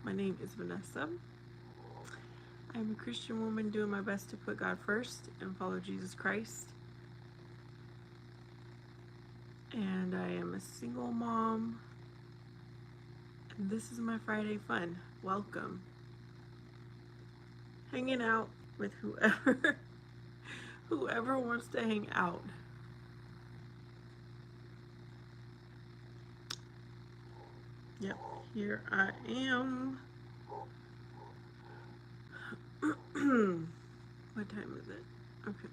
My name is Vanessa. I'm a Christian woman doing my best to put God first and follow Jesus Christ. And I am a single mom. And this is my Friday fun. Welcome. Hanging out with whoever wants to hang out. Yep, here I am. What time is it? Okay.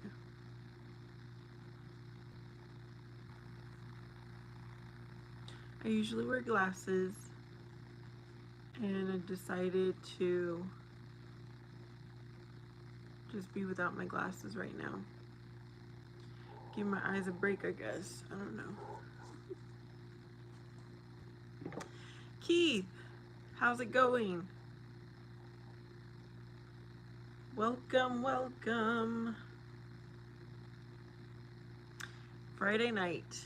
I usually wear glasses, and I decided to just be without my glasses right now. Give my eyes a break, I guess. I don't know. Keith, how's it going? Welcome, welcome. Friday night.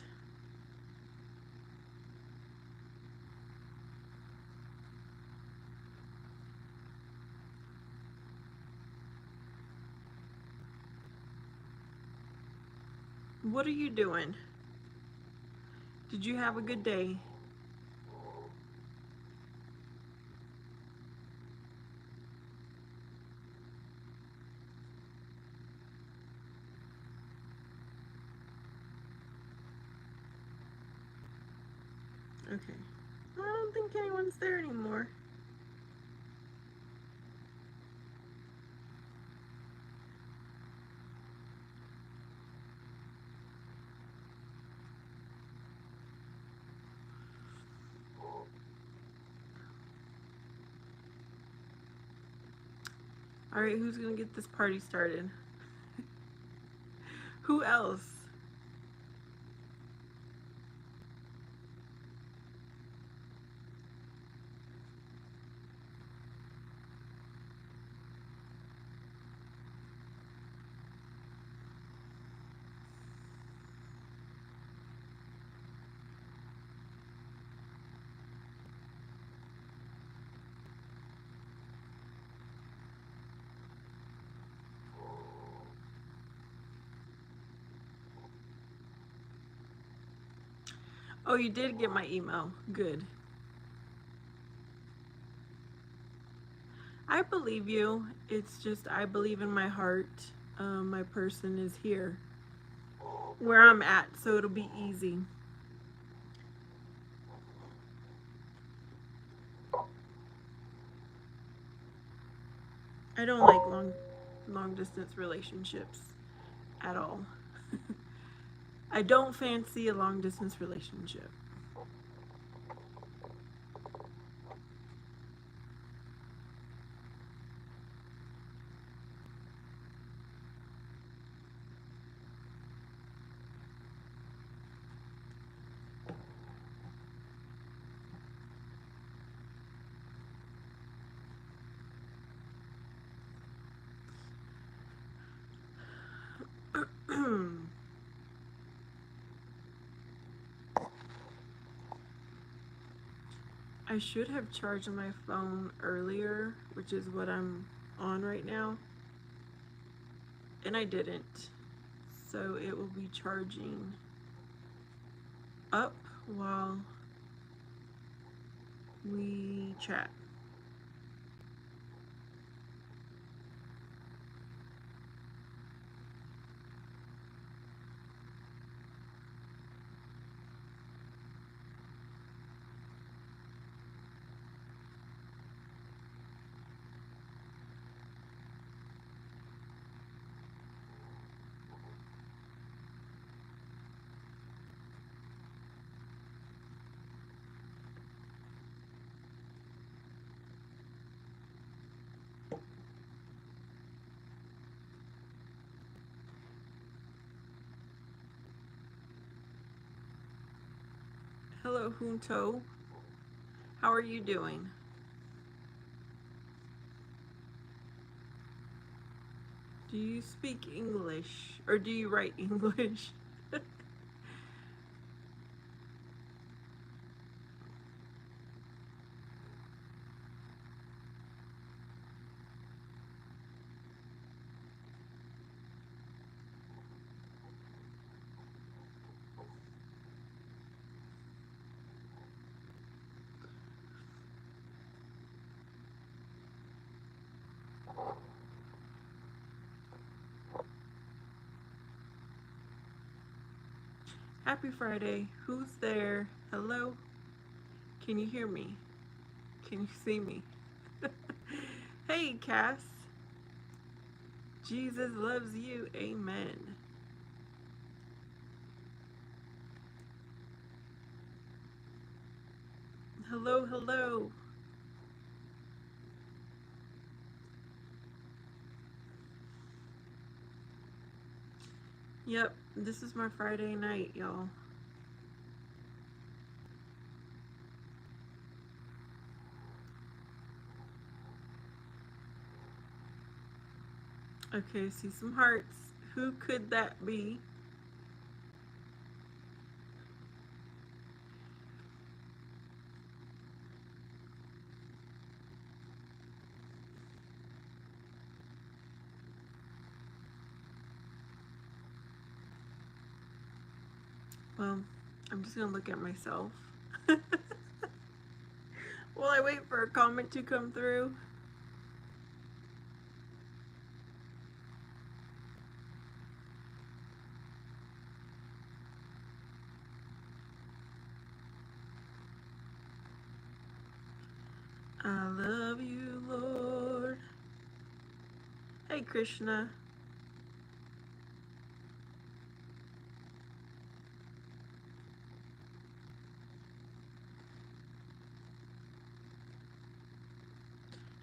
What are you doing? Did you have a good day? Okay. I don't think anyone's there anymore. All right, who's gonna get this party started? Who else? Oh, you did get my email. Good. I believe you. It's just I believe in my heart. My person is here where I'm at, so it'll be easy. I don't like long distance relationships at all. I don't fancy a long distance relationship. I should have charged my phone earlier, which is what I'm on right now, and I didn't. So it will be charging up while we chat. Hello, Junto. How are you doing? Do you speak English or do you write English? Happy Friday. Who's there? Hello? Can you hear me? Can you see me? Hey, Cass. Jesus loves you. Amen. Hello, hello. Yep, this is my Friday night, y'all. Okay, see some hearts. Who could that be? Well, I'm just gonna look at myself. While I wait for a comment to come through. I love you, Lord. Hey, Krishna.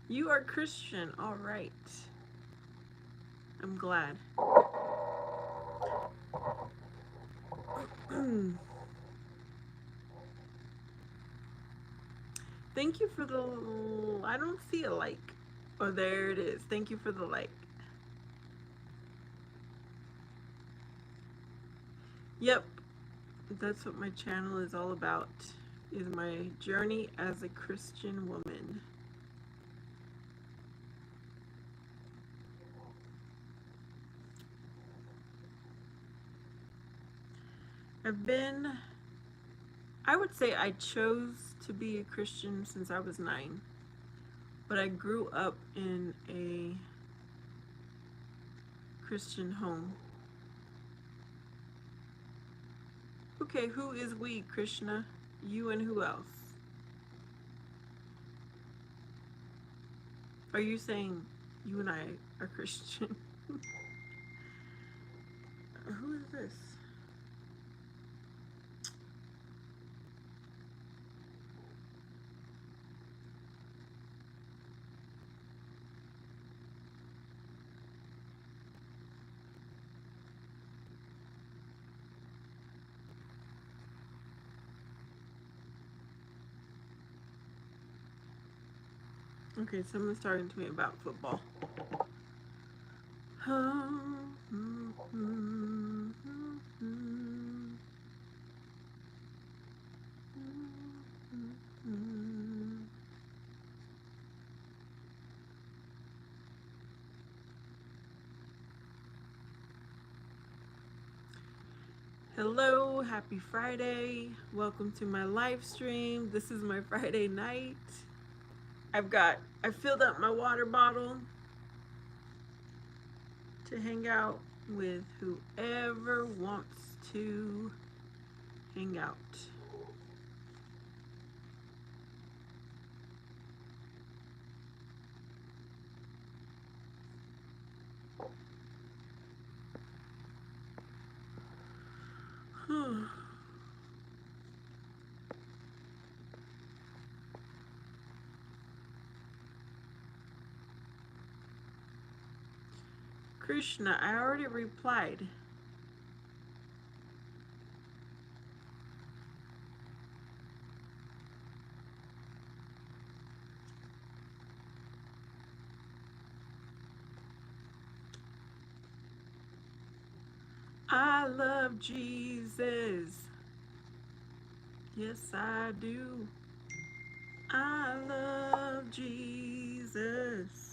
You are Christian. All right. I'm glad. Thank you for the... I don't see a like. Oh, there it is. Thank you for the like. Yep. That's what my channel is all about. Is my journey as a Christian woman. I would say I chose to be a Christian since I was 9. But I grew up in a Christian home. Okay, who is we, Krishna? You and who else? Are you saying you and I are Christian? Who is this? Okay, someone's talking to me about football. Hello, happy Friday. Welcome to my live stream. This is my Friday night. I filled up my water bottle to hang out with whoever wants to hang out. Krishna, I already replied. I love Jesus. Yes, I do. I love Jesus.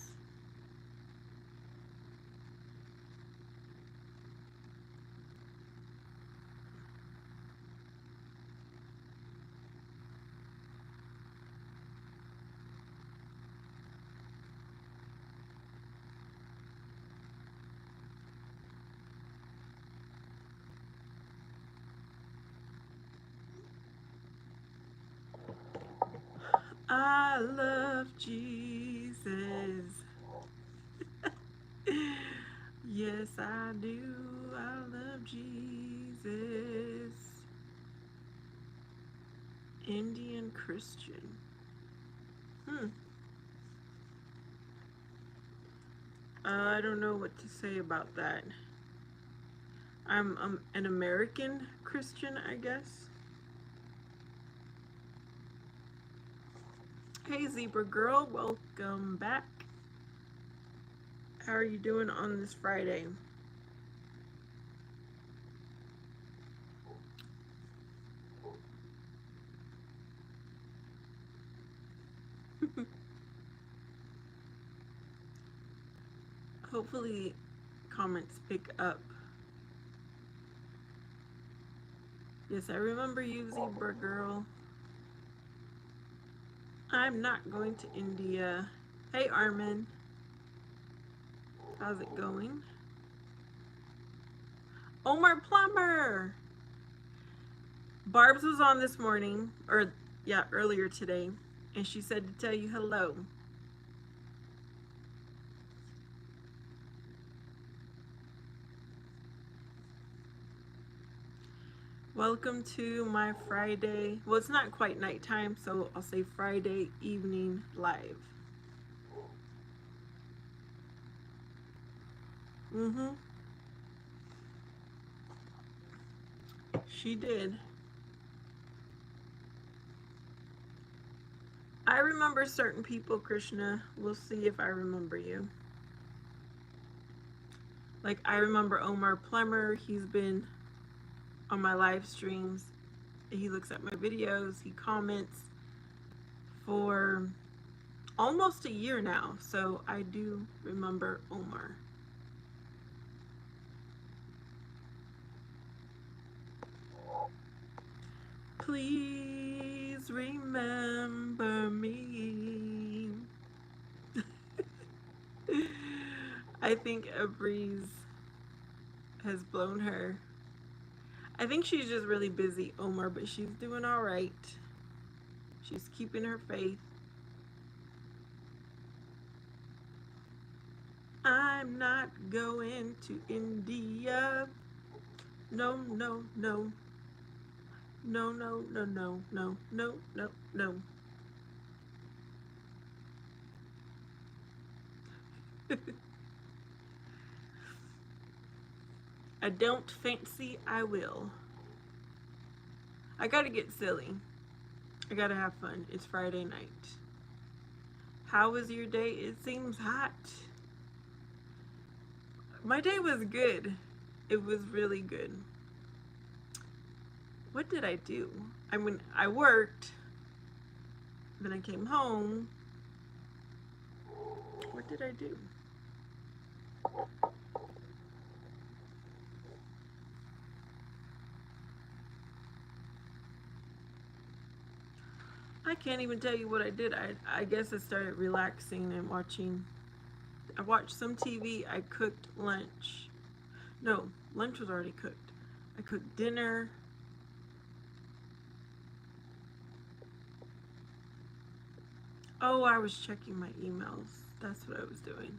love Jesus. Yes, I do. I love Jesus. Indian Christian. I don't know what to say about that. I'm an American Christian, I guess. Hey, Zebra Girl, welcome back. How are you doing on this Friday? Hopefully, comments pick up. Yes, I remember you, Zebra Girl. I'm not going to India. Hey, Armin. How's it going? Omar Plumber! Barb's was on this morning, or yeah, earlier today, and she said to tell you hello. Welcome to my Friday. Well, it's not quite nighttime, so I'll say Friday evening live. She did. I remember certain people, Krishna. We'll see if I remember you. Like, I remember Omar Plumber. He's been on my live streams. He looks at my videos. He comments for almost a year now. So I do remember Omar. Please remember me. I think a breeze has blown her. I think she's just really busy, Omar, but she's doing all right. She's keeping her faith. I'm not going to India. No, no, no. No, no, no, no, no, no, no, no. I don't fancy I will. I gotta get silly. I gotta have fun. It's Friday night. How was your day? It seems hot. My day was good. It was really good. What did I do? I mean, I worked. Then I came home. What did I do? I can't even tell you what I did. I guess I started relaxing and watching. I watched some TV. I cooked lunch. No, lunch was already cooked. I cooked dinner. Oh, I was checking my emails. That's what I was doing.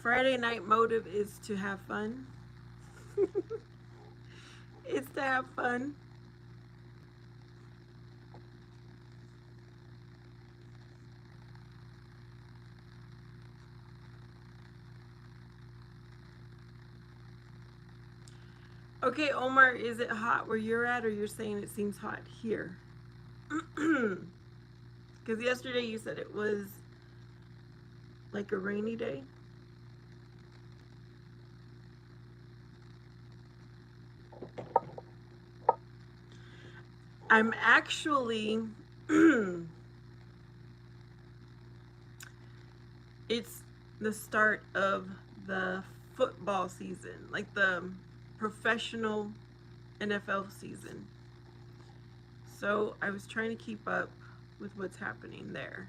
Friday night motive is to have fun. It's to have fun. Okay, Omar, is it hot where you're at, or you're saying it seems hot here? Because yesterday you said it was like a rainy day. I'm actually, it's the start of the football season, like the professional NFL season. So I was trying to keep up with what's happening there.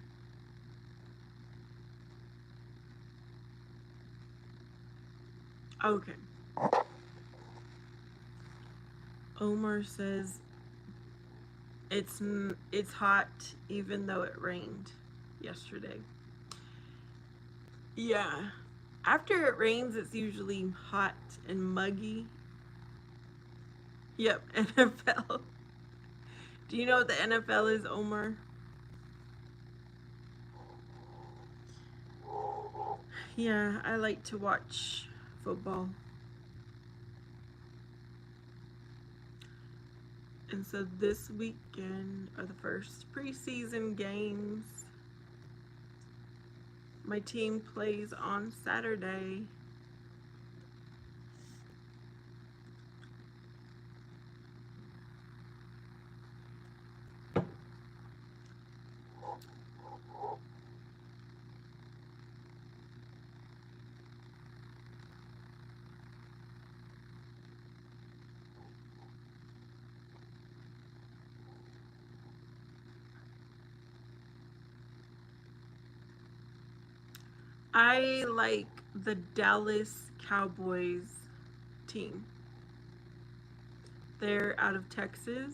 Okay. Omar says It's hot even though it rained yesterday. Yeah. After it rains, it's usually hot and muggy. Yep, NFL. Do you know what the NFL is, Omar? Yeah, I like to watch football. And so this weekend are the first preseason games. My team plays on Saturday. I like the Dallas Cowboys team. They're out of Texas.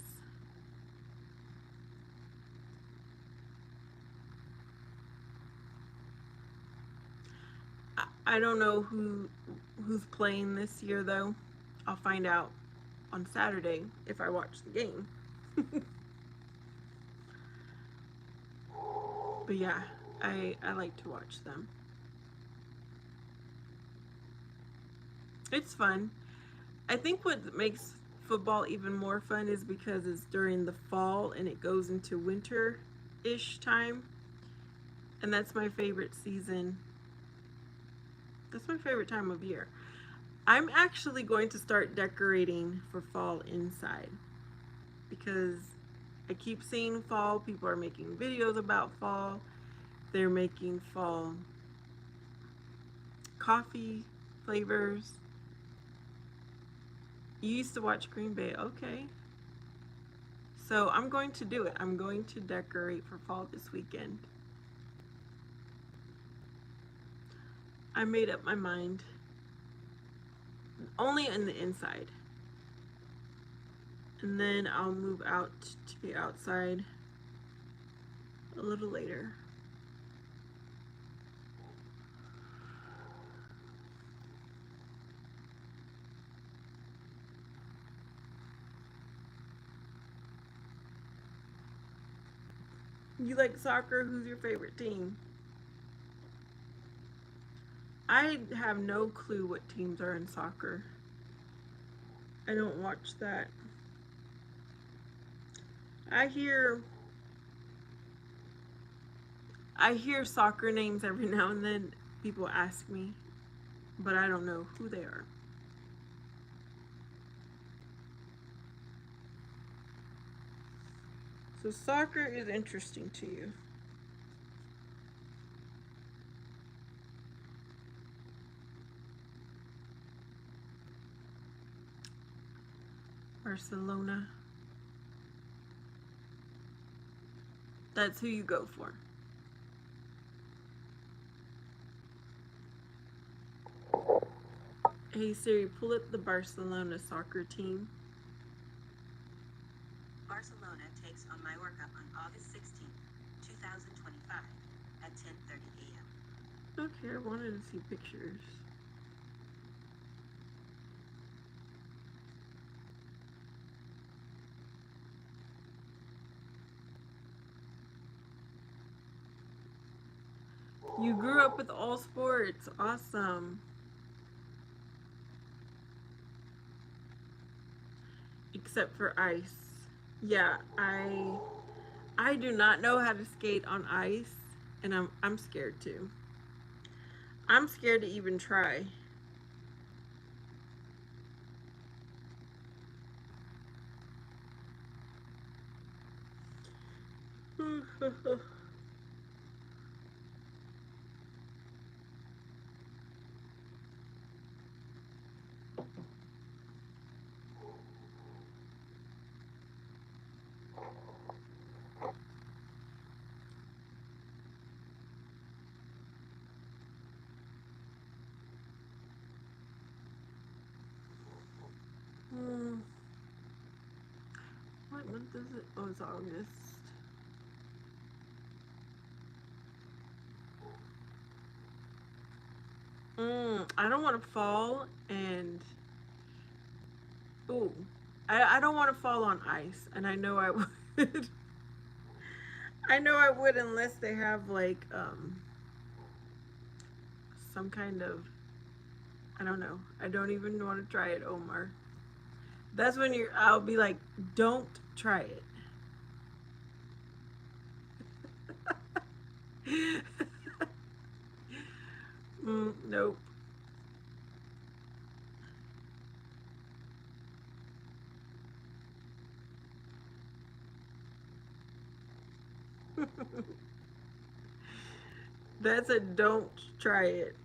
I don't know who's playing this year though. I'll find out on Saturday if I watch the game. But yeah, I like to watch them. It's fun. I think what makes football even more fun is because it's during the fall and it goes into winter-ish time. And that's my favorite season. That's my favorite time of year. I'm actually going to start decorating for fall inside because I keep seeing fall. People are making videos about fall. They're making fall coffee flavors. You used to watch Green Bay, okay. So I'm going to do it. I'm going to decorate for fall this weekend. I made up my mind. Only in the inside. And then I'll move out to the outside a little later. You like soccer? Who's your favorite team? I have no clue what teams are in soccer. I don't watch that. I hear I hear soccer names every now and then. People ask me, but I don't know who they are. So soccer is interesting to you. Barcelona. That's who you go for. Hey Siri, pull up the Barcelona soccer team. Barcelona takes on Mallorca on August 16th, 2025 at 10:30 a.m. Okay, I wanted to see pictures. You grew up with all sports. Awesome. Except for ice. Yeah, I do not know how to skate on ice and I'm scared too. I'm scared to even try. What month is was it? Oh, it's August. I don't want to fall and ooh, I don't want to fall on ice, and I know I would. I know I would unless they have like some kind of, I don't know. I don't even want to try it, Omar. That's when I'll be like, don't try it. Nope. That's a don't try it.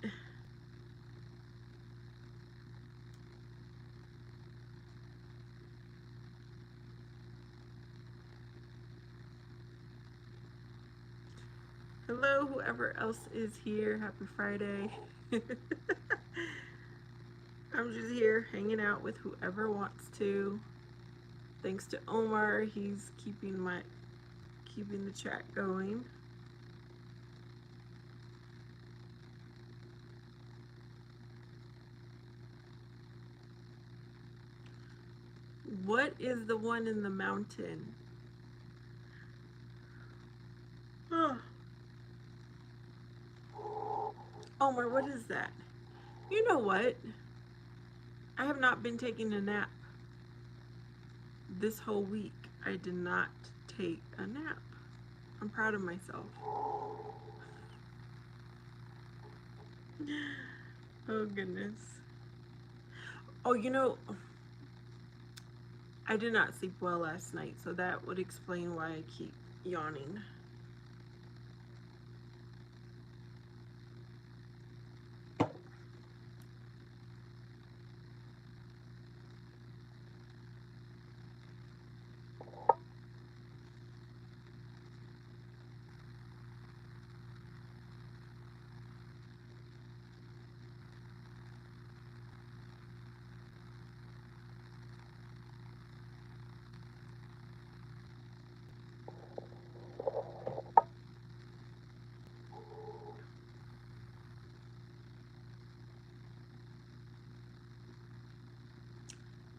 Hello, whoever else is here. Happy Friday. I'm just here hanging out with whoever wants to. Thanks to Omar, he's keeping the chat going. What is the one in the mountain? Oh. Omar, what is that? You know what? I have not been taking a nap this whole week. I did not take a nap. I'm proud of myself. Oh, goodness. Oh, I did not sleep well last night, so that would explain why I keep yawning.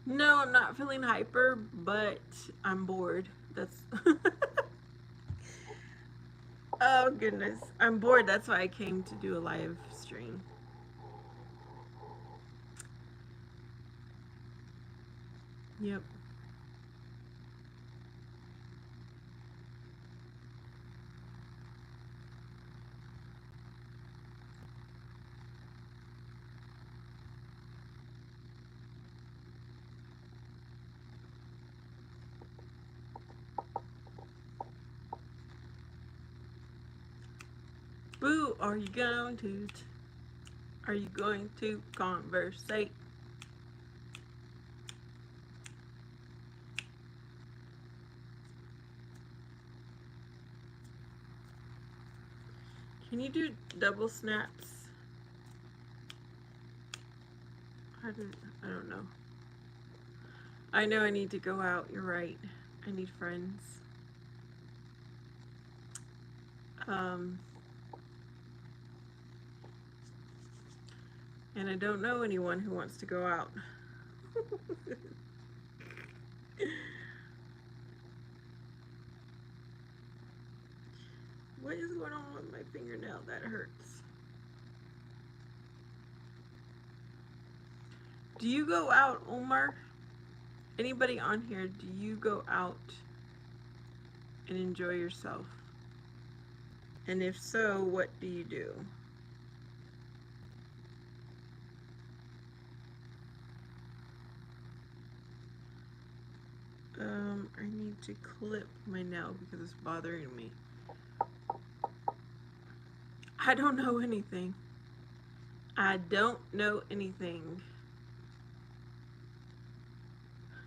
No, I'm not feeling hyper, but I'm bored. That's oh goodness. I'm bored. That's why I came to do a live stream. Yep. Boo, are you going to conversate? Can you do double snaps? I don't know. I know I need to go out. You're right. I need friends. And I don't know anyone who wants to go out. What is going on with my fingernail? That hurts. Do you go out, Omar? Anybody on here, do you go out and enjoy yourself? And if so, what do you do? I need to clip my nail because it's bothering me. I don't know anything. I don't know anything.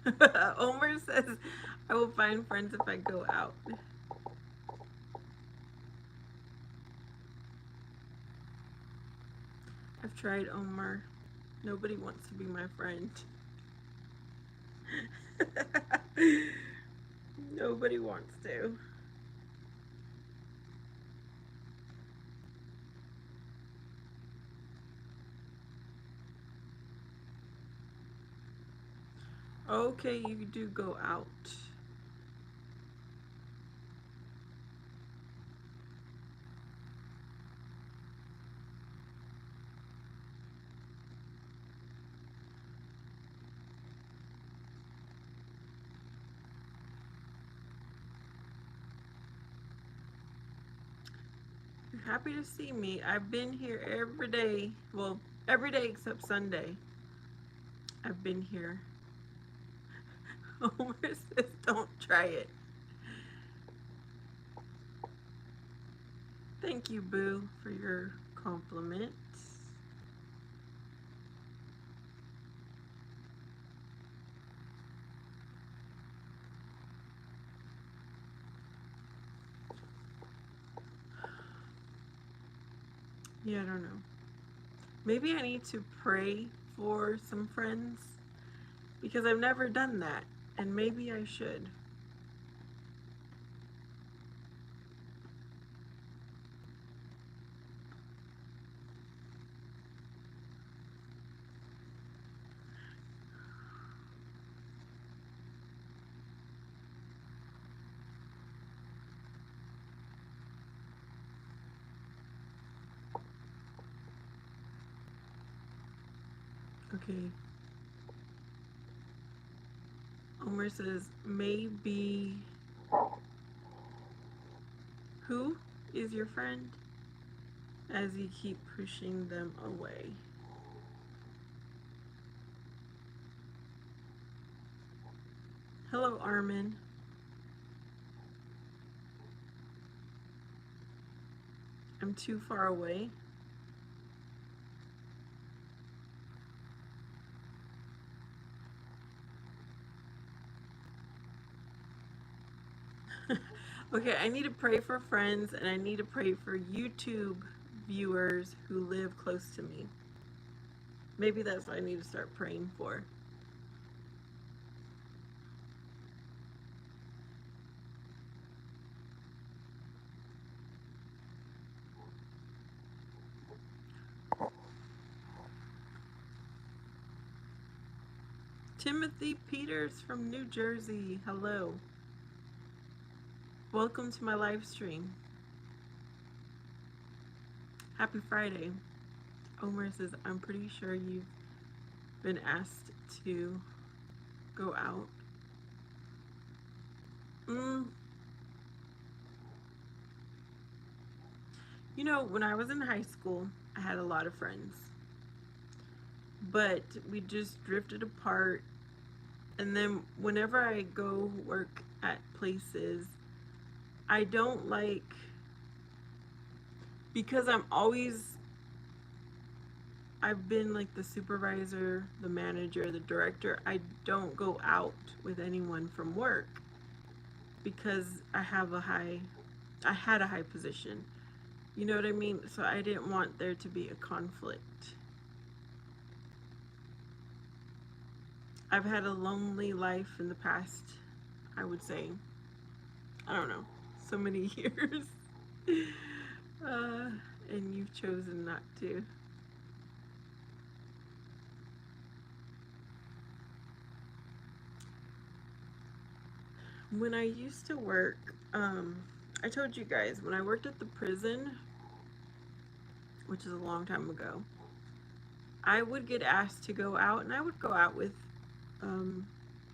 Omar says, I will find friends if I go out. I've tried, Omar. Nobody wants to be my friend. Nobody wants to. Okay, you do go out. You're happy to see me. I've been here every day. Well, every day except Sunday. I've been here. Homer says, don't try it. Thank you, Boo, for your compliments. Yeah, I don't know. Maybe I need to pray for some friends because I've never done that, and maybe I should. Okay. Homer says, maybe. Who is your friend? As you keep pushing them away. Hello, Armin. I'm too far away. Okay, I need to pray for friends and I need to pray for YouTube viewers who live close to me. Maybe that's what I need to start praying for. Timothy Peters from New Jersey. Hello. Welcome to my live stream. Happy Friday. Omer says, I'm pretty sure you've been asked to go out. You know, when I was in high school, I had a lot of friends. But we just drifted apart. And then whenever I go work at places, I don't like, because I've been like the supervisor, the manager, the director. I don't go out with anyone from work because I had a high position. You know what I mean? So I didn't want there to be a conflict. I've had a lonely life in the past, I would say, I don't know, so many years. And you've chosen not to. When I used to work, I told you guys, when I worked at the prison, which is a long time ago, I would get asked to go out, and I would go out with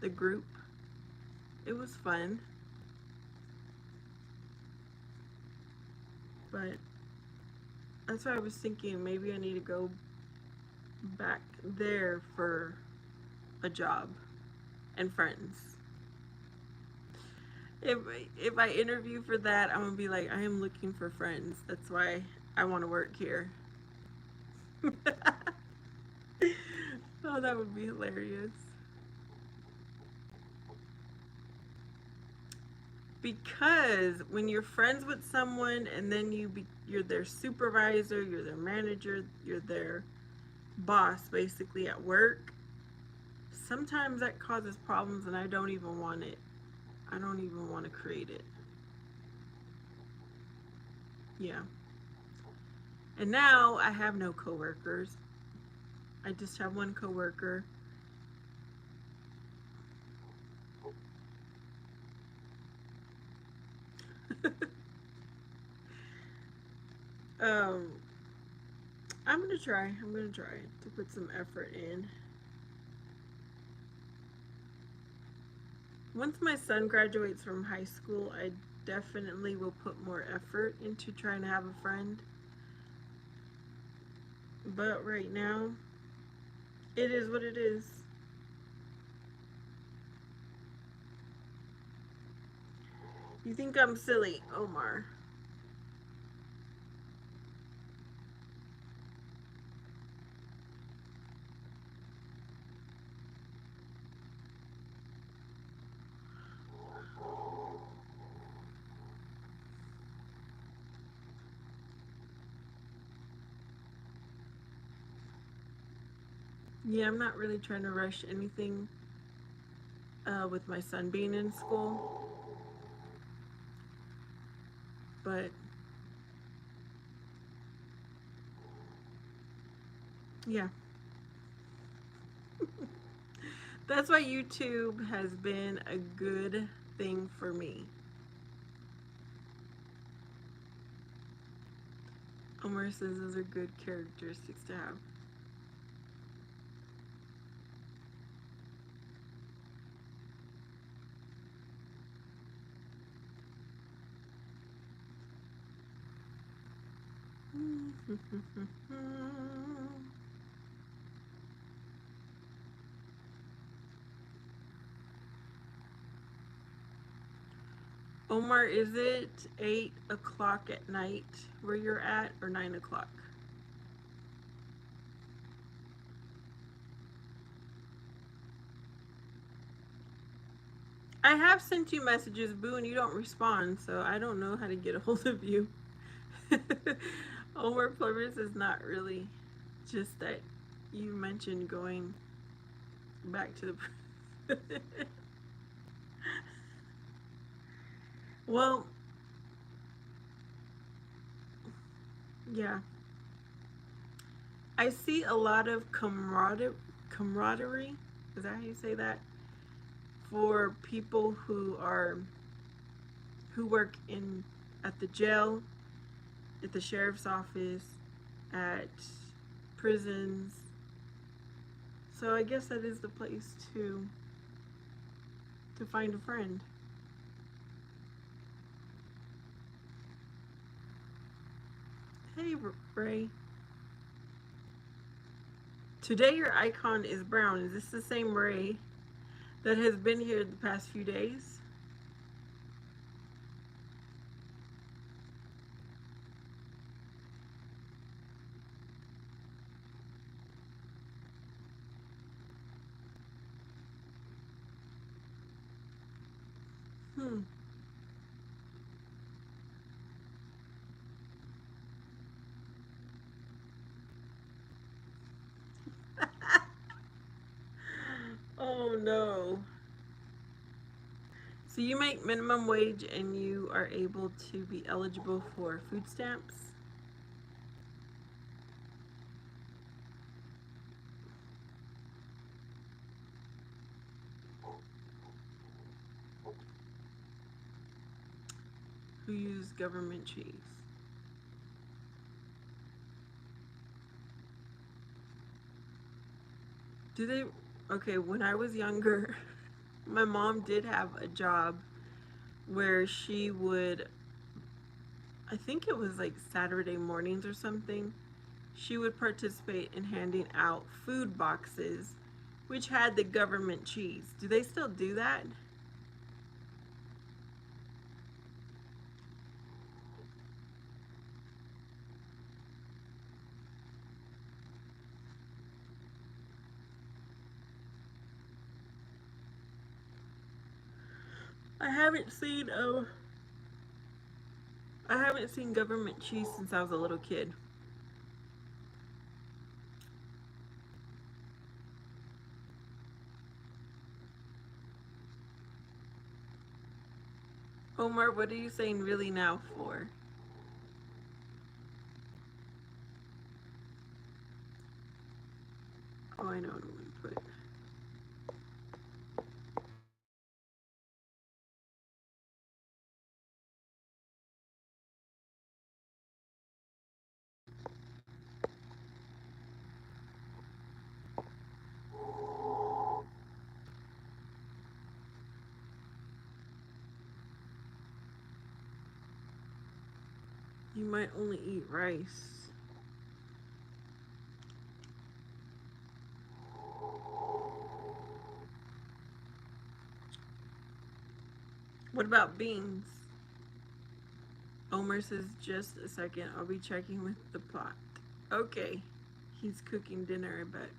the group. It was fun. But that's why I was thinking maybe I need to go back there for a job and friends. If I interview for that, I'm gonna be like, I am looking for friends. That's why I want to work here. Oh, that would be hilarious. Because when you're friends with someone and then you're their supervisor, you're their manager, you're their boss basically at work, sometimes that causes problems and I don't even want it. I don't even want to create it. Yeah. And now I have no coworkers. I just have one coworker. um, I'm gonna try. I'm gonna try to put some effort in. Once my son graduates from high school, I definitely will put more effort into trying to have a friend. But right now, it is what it is. You think I'm silly, Omar? Yeah, I'm not really trying to rush anything with my son being in school. But yeah, that's why YouTube has been a good thing for me. Omar says those are good characteristics to have. Omar, is it 8 o'clock at night where you're at, or 9 o'clock? I have sent you messages, Boo, and you don't respond, so I don't know how to get a hold of you. Omar Plumers is not really, just that you mentioned going back to the. Well, yeah. I see a lot of camaraderie. Is that how you say that? For people who work in at the jail, at the sheriff's office, at prisons. So I guess that is the place to find a friend. Hey, Ray. Today your icon is brown. Is this the same Ray that has been here the past few days? Hmm. Oh no. So you make minimum wage and you are able to be eligible for food stamps? Who use government cheese? Do they? Okay, when I was younger, my mom did have a job where she would, I think it was like Saturday mornings or something, she would participate in handing out food boxes which had the government cheese. Do they still do that? I haven't seen I haven't seen government cheese since I was a little kid. Omar, what are you saying really now for? Oh, I know what I'm going to put. You might only eat rice. What about beans? Omar says, just a second. I'll be checking with the pot. Okay. He's cooking dinner, I bet.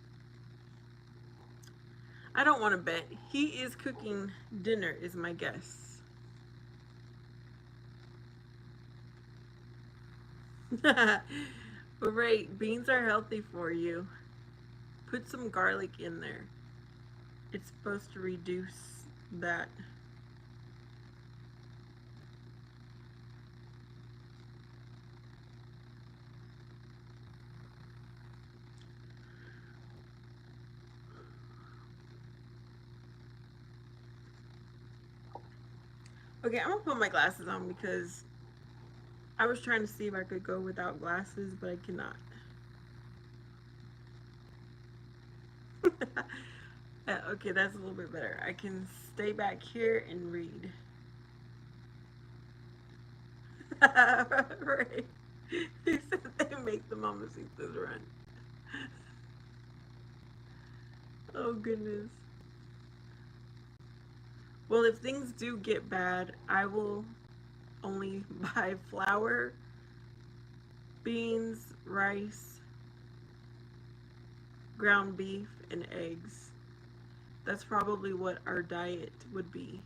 I don't want to bet. He is cooking dinner, is my guess. Right, beans are healthy for you. Put some garlic in there. It's supposed to reduce that. Okay, I'm gonna put my glasses on because I was trying to see if I could go without glasses, but I cannot. Okay, that's a little bit better. I can stay back here and read. Right. He said they make the mamacitas run. Oh, goodness. Well, if things do get bad, I will only buy flour, beans, rice, ground beef, and eggs. That's probably what our diet would be.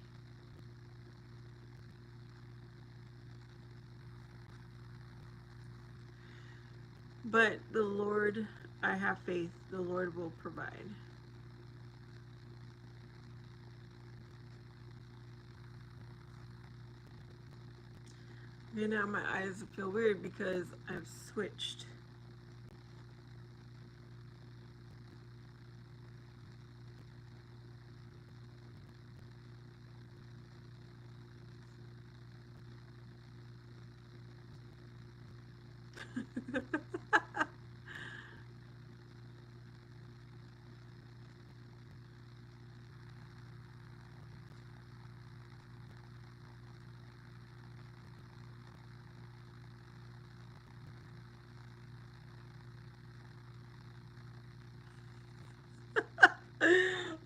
But the Lord, I have faith, the Lord will provide. And now my eyes feel weird because I've switched.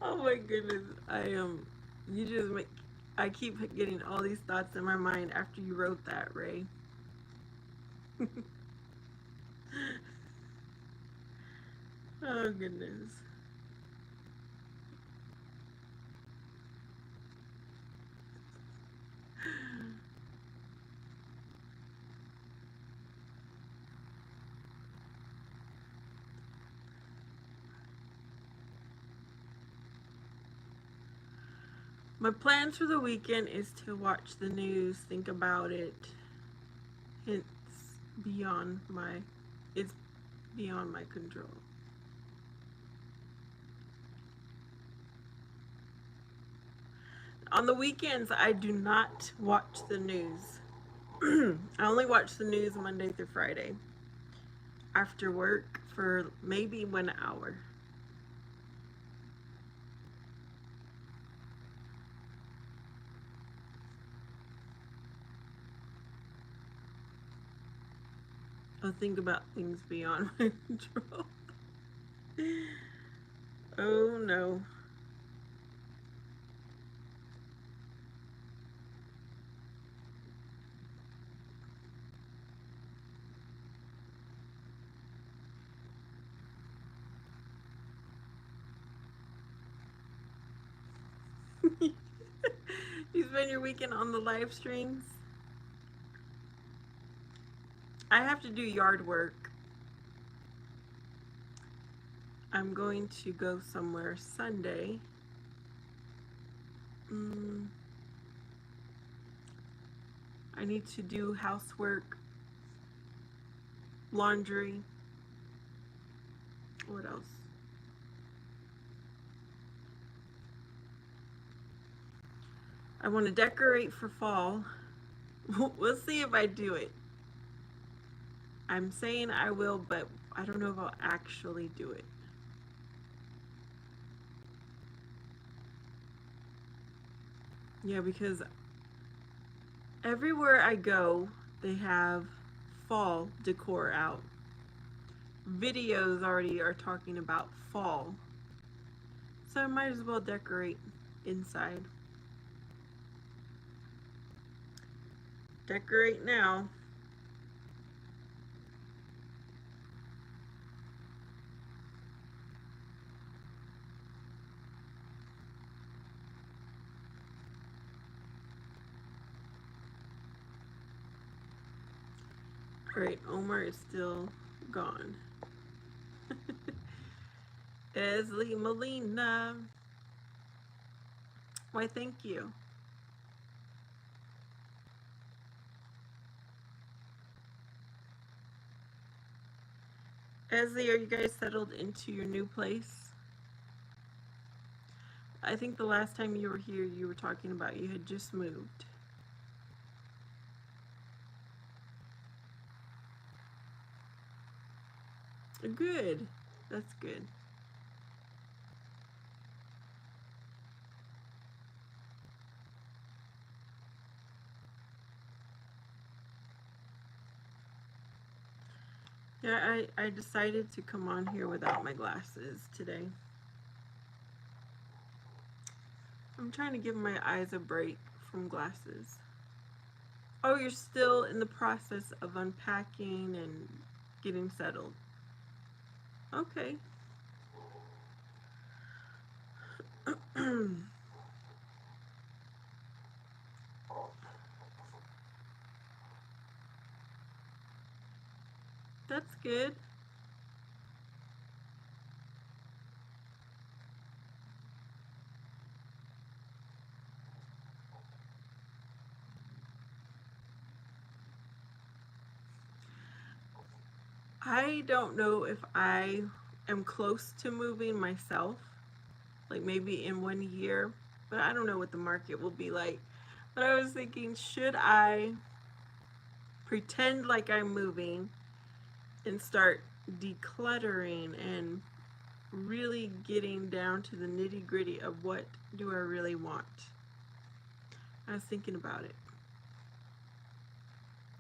Oh my goodness. You just make, I keep getting all these thoughts in my mind after you wrote that, Ray. Oh goodness. My plans for the weekend is to watch the news, think about it. It's beyond my it's beyond my control. On the weekends I do not watch the news. I only watch the news Monday through Friday after work for maybe 1 hour. I'll think about things beyond my control. Oh no. You spend your weekend on the live streams? I have to do yard work. I'm going to go somewhere Sunday. I need to do housework, laundry. What else? I want to decorate for fall. We'll see if I do it. I'm saying I will, but I don't know if I'll actually do it. Yeah, because everywhere I go, they have fall decor out. Videos already are talking about fall. So I might as well decorate inside. Decorate now. Alright, Omar is still gone. Esley Molina. Why, thank you. Esley, are you guys settled into your new place? I think the last time you were here, you were talking about you had just moved. Good. That's good. Yeah, I decided to come on here without my glasses today. I'm trying to give my eyes a break from glasses. Oh, you're still in the process of unpacking and getting settled. Okay. That's good. I don't know if I am close to moving myself, like maybe in 1 year, but I don't know what the market will be like. But I was thinking, should I pretend like I'm moving and start decluttering and really getting down to the nitty gritty of what do I really want? I was thinking about it.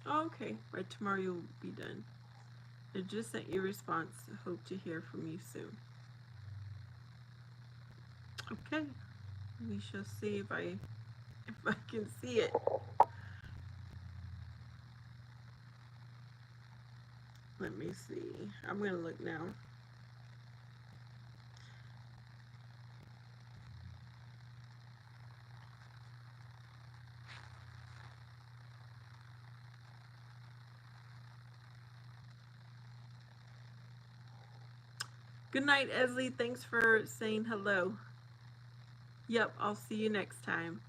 Oh, okay, by tomorrow you'll be done. I just sent you a response. Hope to hear from you soon. Okay, we shall see if I can see it. Let me see. I'm gonna look now. Good night, Esley. Thanks for saying hello. Yep, I'll see you next time.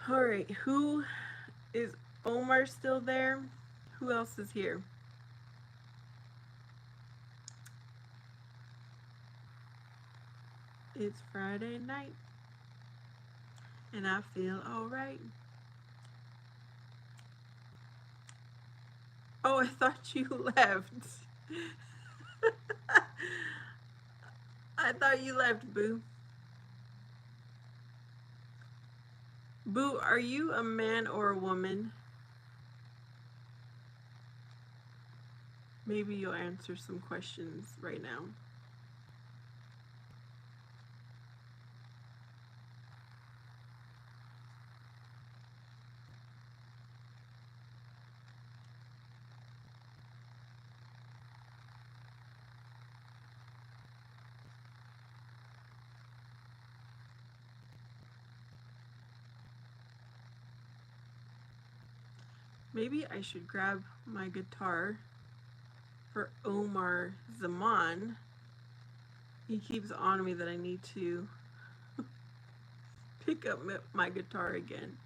All right, who is Omar still there? Who else is here? It's Friday night, and I feel all right. Oh, I thought you left. I thought you left, Boo. Boo, are you a man or a woman? Maybe you'll answer some questions right now. Maybe I should grab my guitar for Omar Zaman. He keeps on me that I need to pick up my guitar again.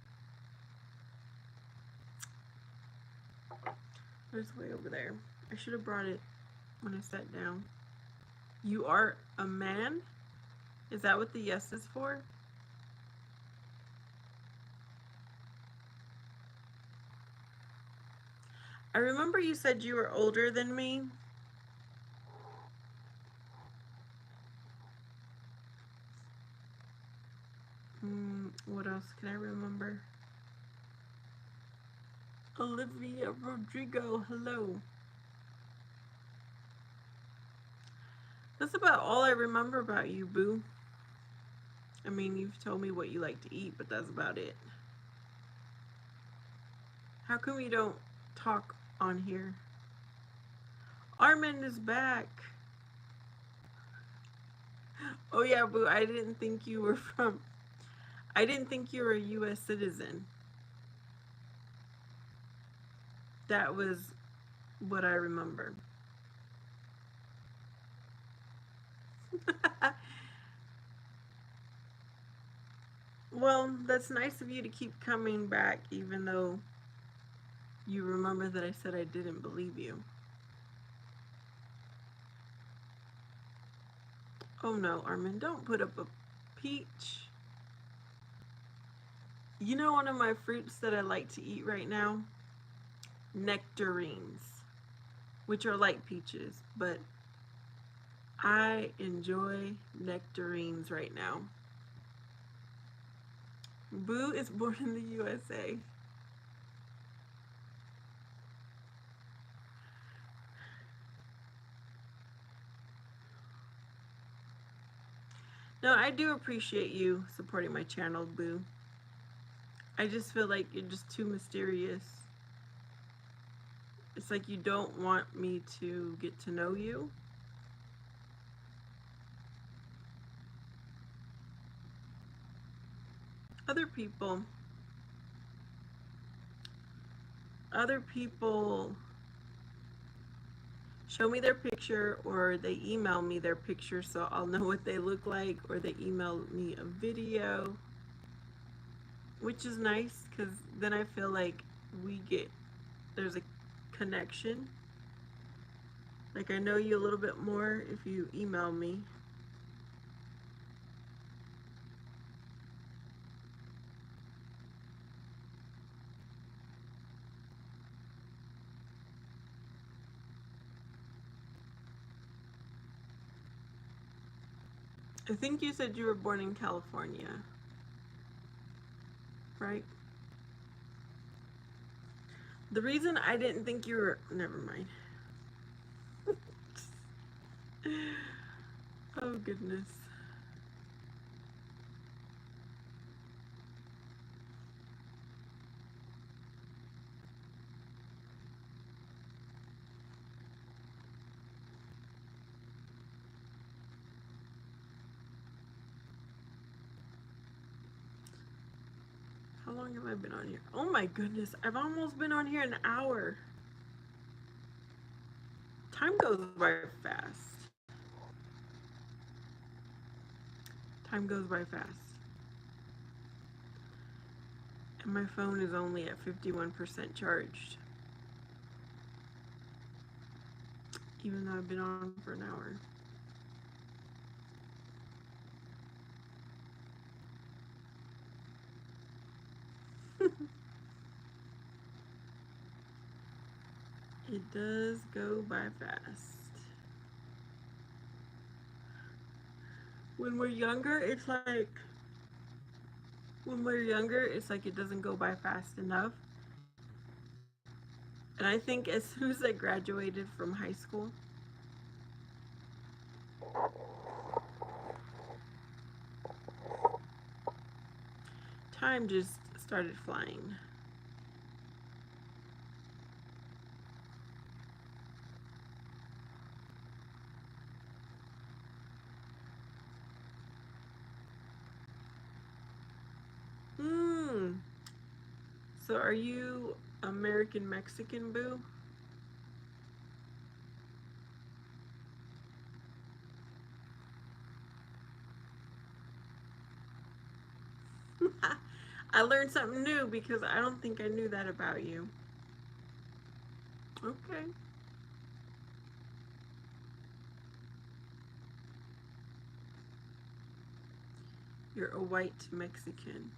It's way over there. I should have brought it when I sat down. You are a man? Is that what the yes is for? I remember you said you were older than me. What else can I remember? Olivia Rodrigo, hello. That's about all I remember about you, boo. I mean, you've told me what you like to eat, but that's about it. How come you don't talk on here? Armin is back. Oh yeah, boo, I didn't think you were a US citizen. That was what I remember. Well, that's nice of you to keep coming back, even though you remember that I said I didn't believe you. Oh no, Armin, don't put up a peach. You know one of my fruits that I like to eat right now? Nectarines, which are like peaches, but I enjoy nectarines right now. Boo is born in the USA. No, I do appreciate you supporting my channel, Boo. I just feel like you're just too mysterious. It's like you don't want me to get to know you. Other people show me their picture, or they email me their picture so I'll know what they look like, or they email me a video, which is nice because then I feel like there's a connection. Like I know you a little bit more if you email me. I think you said you were born in California, right? The reason I didn't think you were... Never mind. Oh, goodness. How long have I been on here? Oh my goodness, I've almost been on here an hour. Time goes by fast. Time goes by fast. And my phone is only at 51% charged. Even though I've been on for an hour. It does go by fast. When we're younger, it's like it doesn't go by fast enough. And I think as soon as I graduated from high school, time just started flying. Hmm. So are you American Mexican, boo? I learned something new because I don't think I knew that about you. Okay. You're a white Mexican.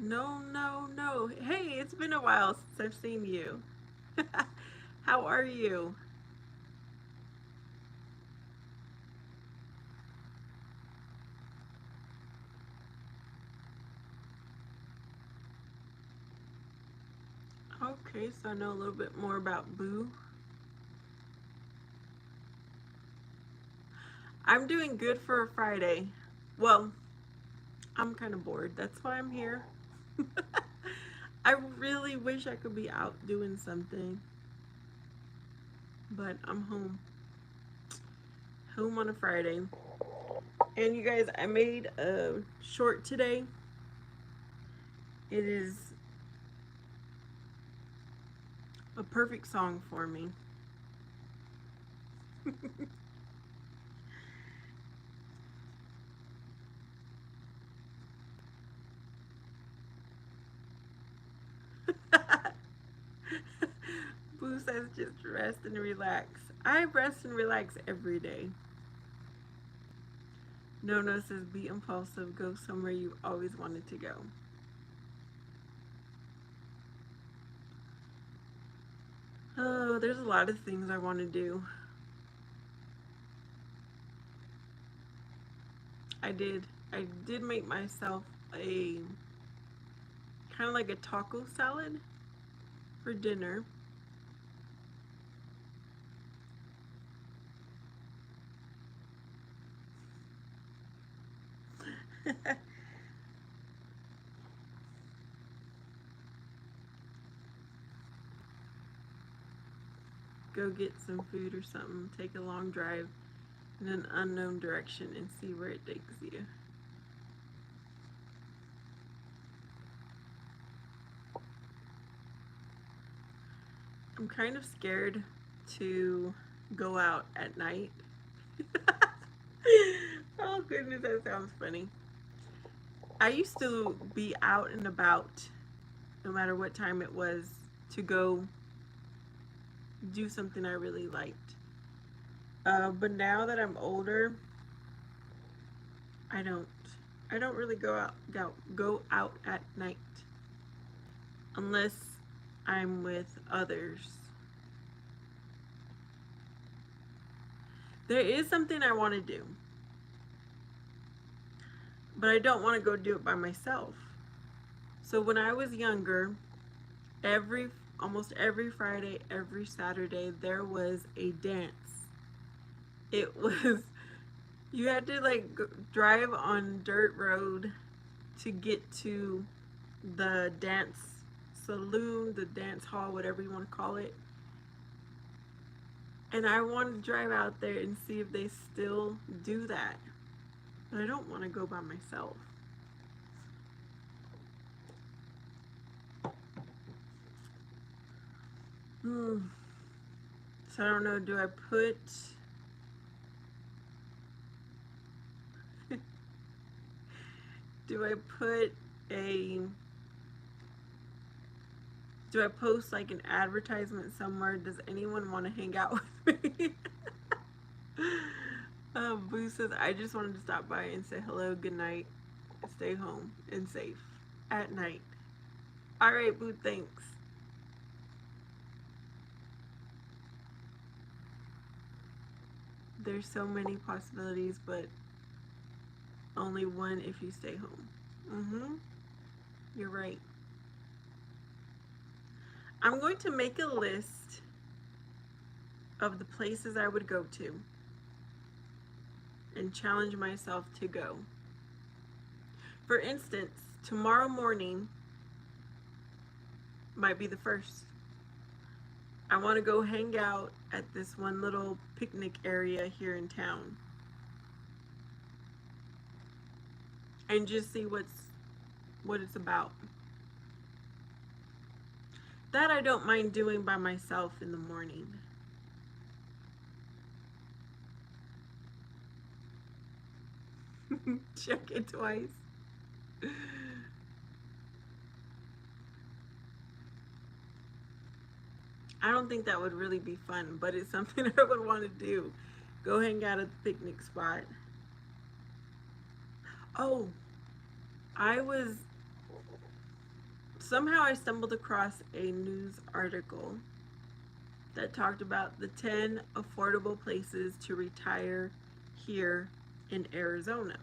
No, no, no. Hey, it's been a while since I've seen you. How are you? Okay, so I know a little bit more about Boo. I'm doing good for a Friday. Well, I'm kind of bored. That's why I'm here. I really wish I could be out doing something, but I'm home. Home on a Friday. And you guys, I made a short today. It is a perfect song for me. Boo says just rest and relax. I rest and relax every day. No says be impulsive, go somewhere you always wanted to go. Oh, there's a lot of things I want to do. I did. I did make myself a kind of like a taco salad for dinner. Go get some food or something, take a long drive in an unknown direction and see where it takes you. I'm kind of scared to go out at night. Oh goodness, that sounds funny. I used to be out and about no matter what time it was to go do something I really liked. But now that I'm older, I don't. I don't really go out at night unless I'm with others. There is something I want to do, but I don't want to go do it by myself. So when I was younger, every almost every Friday, every Saturday, there was a dance. It was you had to like drive on dirt road to get to the dance saloon, the dance hall, whatever you want to call it. And I wanted to drive out there and see if they still do that. But I don't want to go by myself. Hmm. So I don't know, do I put do I put a do I post like an advertisement somewhere? Does anyone want to hang out with me? Boo says, I just wanted to stop by and say hello, good night, stay home and safe at night. All right, Boo, thanks. There's so many possibilities, but only one if you stay home. Mm-hmm. You're right. I'm going to make a list of the places I would go to and challenge myself to go. For instance, tomorrow morning might be the first. I want to go hang out at this one little picnic area here in town and just see what it's about. That I don't mind doing by myself in the morning. Check it twice. I don't think that would really be fun, but it's something I would want to do. Go hang out at the picnic spot. Oh, somehow I stumbled across a news article that talked about the 10 affordable places to retire here in Arizona.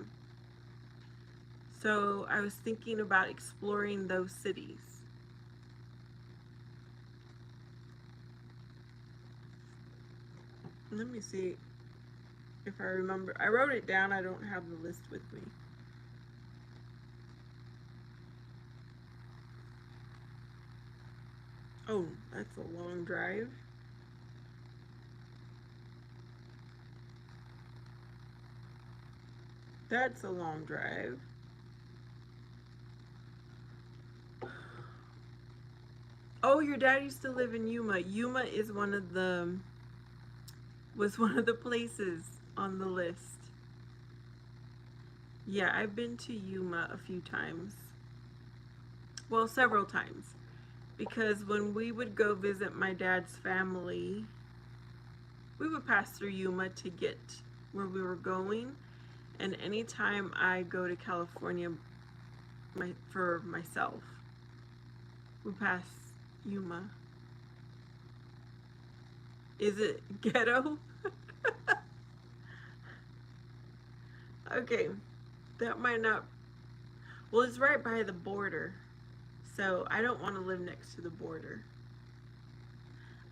So I was thinking about exploring those cities. Let me see if I remember. I wrote it down. I don't have the list with me. Oh, that's a long drive. That's a long drive. Oh, your dad used to live in Yuma. Yuma is was one of the places on the list. Yeah, I've been to Yuma a few times. Well, several times. Because when we would go visit my dad's family, we would pass through Yuma to get where we were going. And anytime I go to California for myself, we pass Yuma. Is it ghetto? Okay, that might not. Well, it's right by the border, so I don't want to live next to the border.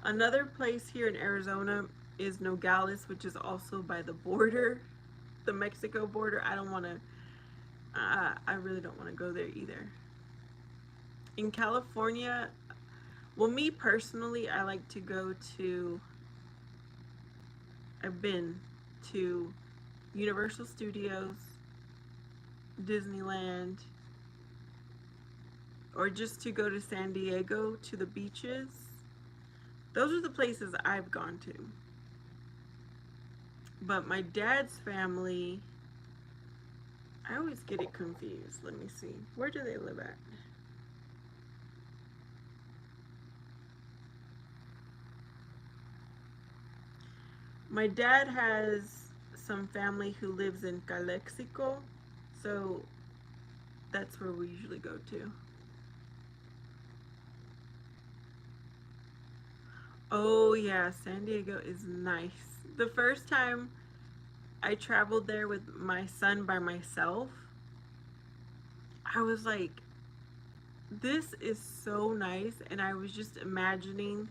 Another place here in Arizona is Nogales, which is also by the border, the Mexico border. I don't want to. I really don't want to go there either. In California, well, me personally, I like to go to. I've been to Universal Studios, Disneyland, or just to go to San Diego to the beaches. Those are the places I've gone to. But my dad's family, I always get it confused. Let me see. Where do they live at? My dad has some family who lives in Calexico, so that's where we usually go to. Oh yeah, San Diego is nice. The first time I traveled there with my son by myself, I was like, this is so nice, and I was just imagining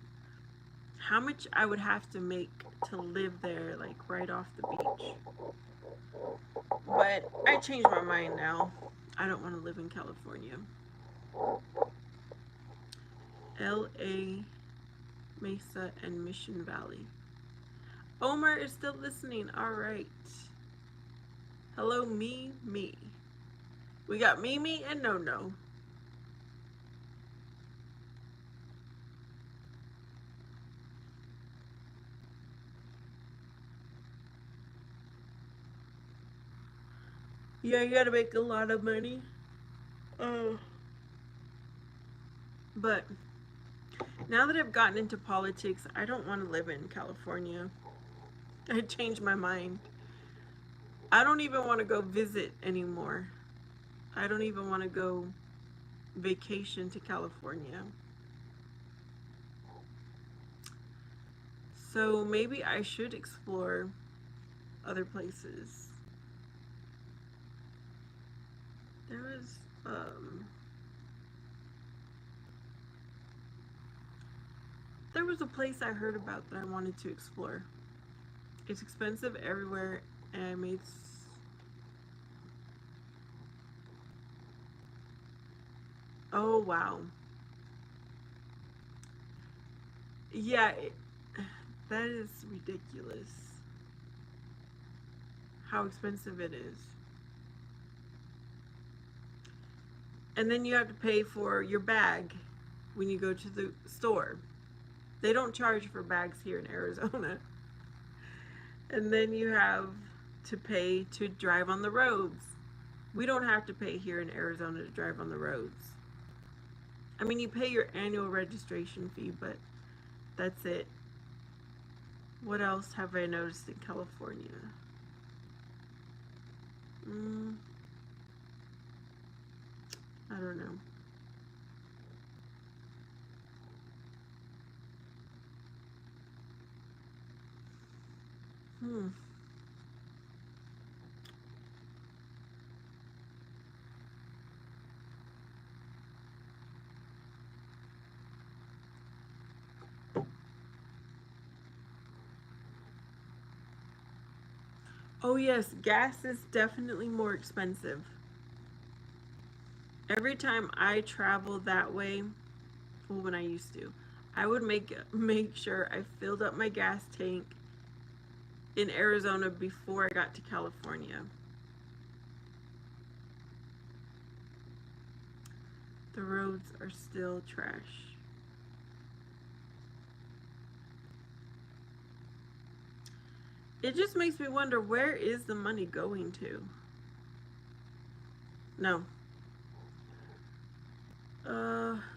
how much I would have to make to live there, like right off the beach. But I changed my mind now. I don't want to live in California. LA, Mesa, and Mission Valley. Omar is still listening. All right. Hello, me. We got Mimi and No. Yeah, you gotta make a lot of money. Oh. But now that I've gotten into politics, I don't want to live in California. I changed my mind. I don't even want to go visit anymore. I don't even want to go vacation to California. So maybe I should explore other places. There was there was a place I heard about that I wanted to explore. It's expensive everywhere, and I made. Oh wow. Yeah, that is ridiculous. How expensive it is. And then you have to pay for your bag when you go to the store. They don't charge for bags here in Arizona. And then you have to pay to drive on the roads. We don't have to pay here in Arizona to drive on the roads. I mean, you pay your annual registration fee, but that's it. What else have I noticed in California? I don't know. Hmm. Oh yes, gas is definitely more expensive. Every time I travel that way, well, when I used to, I would make sure I filled up my gas tank in Arizona before I got to California. The roads are still trash. It just makes me wonder, where is the money going to? No.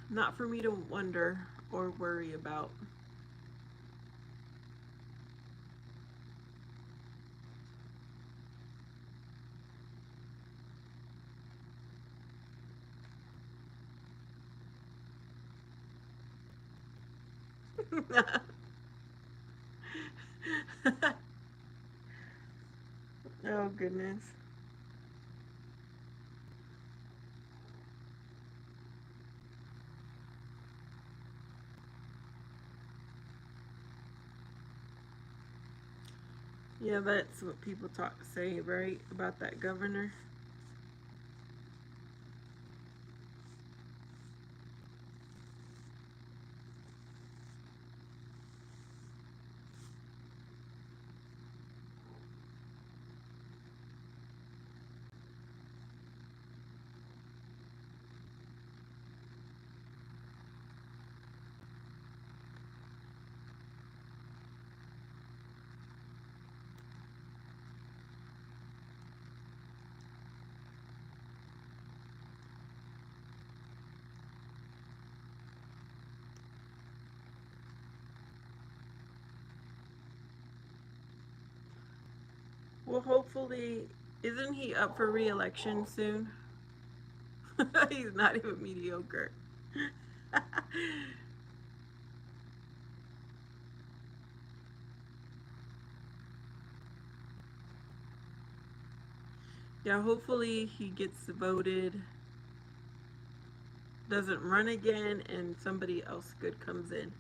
Not for me to wonder or worry about. Oh goodness. Yeah, that's what people say, right? About that governor. Well, hopefully, isn't he up for re-election soon? He's not even mediocre. Yeah, hopefully he gets voted, doesn't run again, and somebody else good comes in.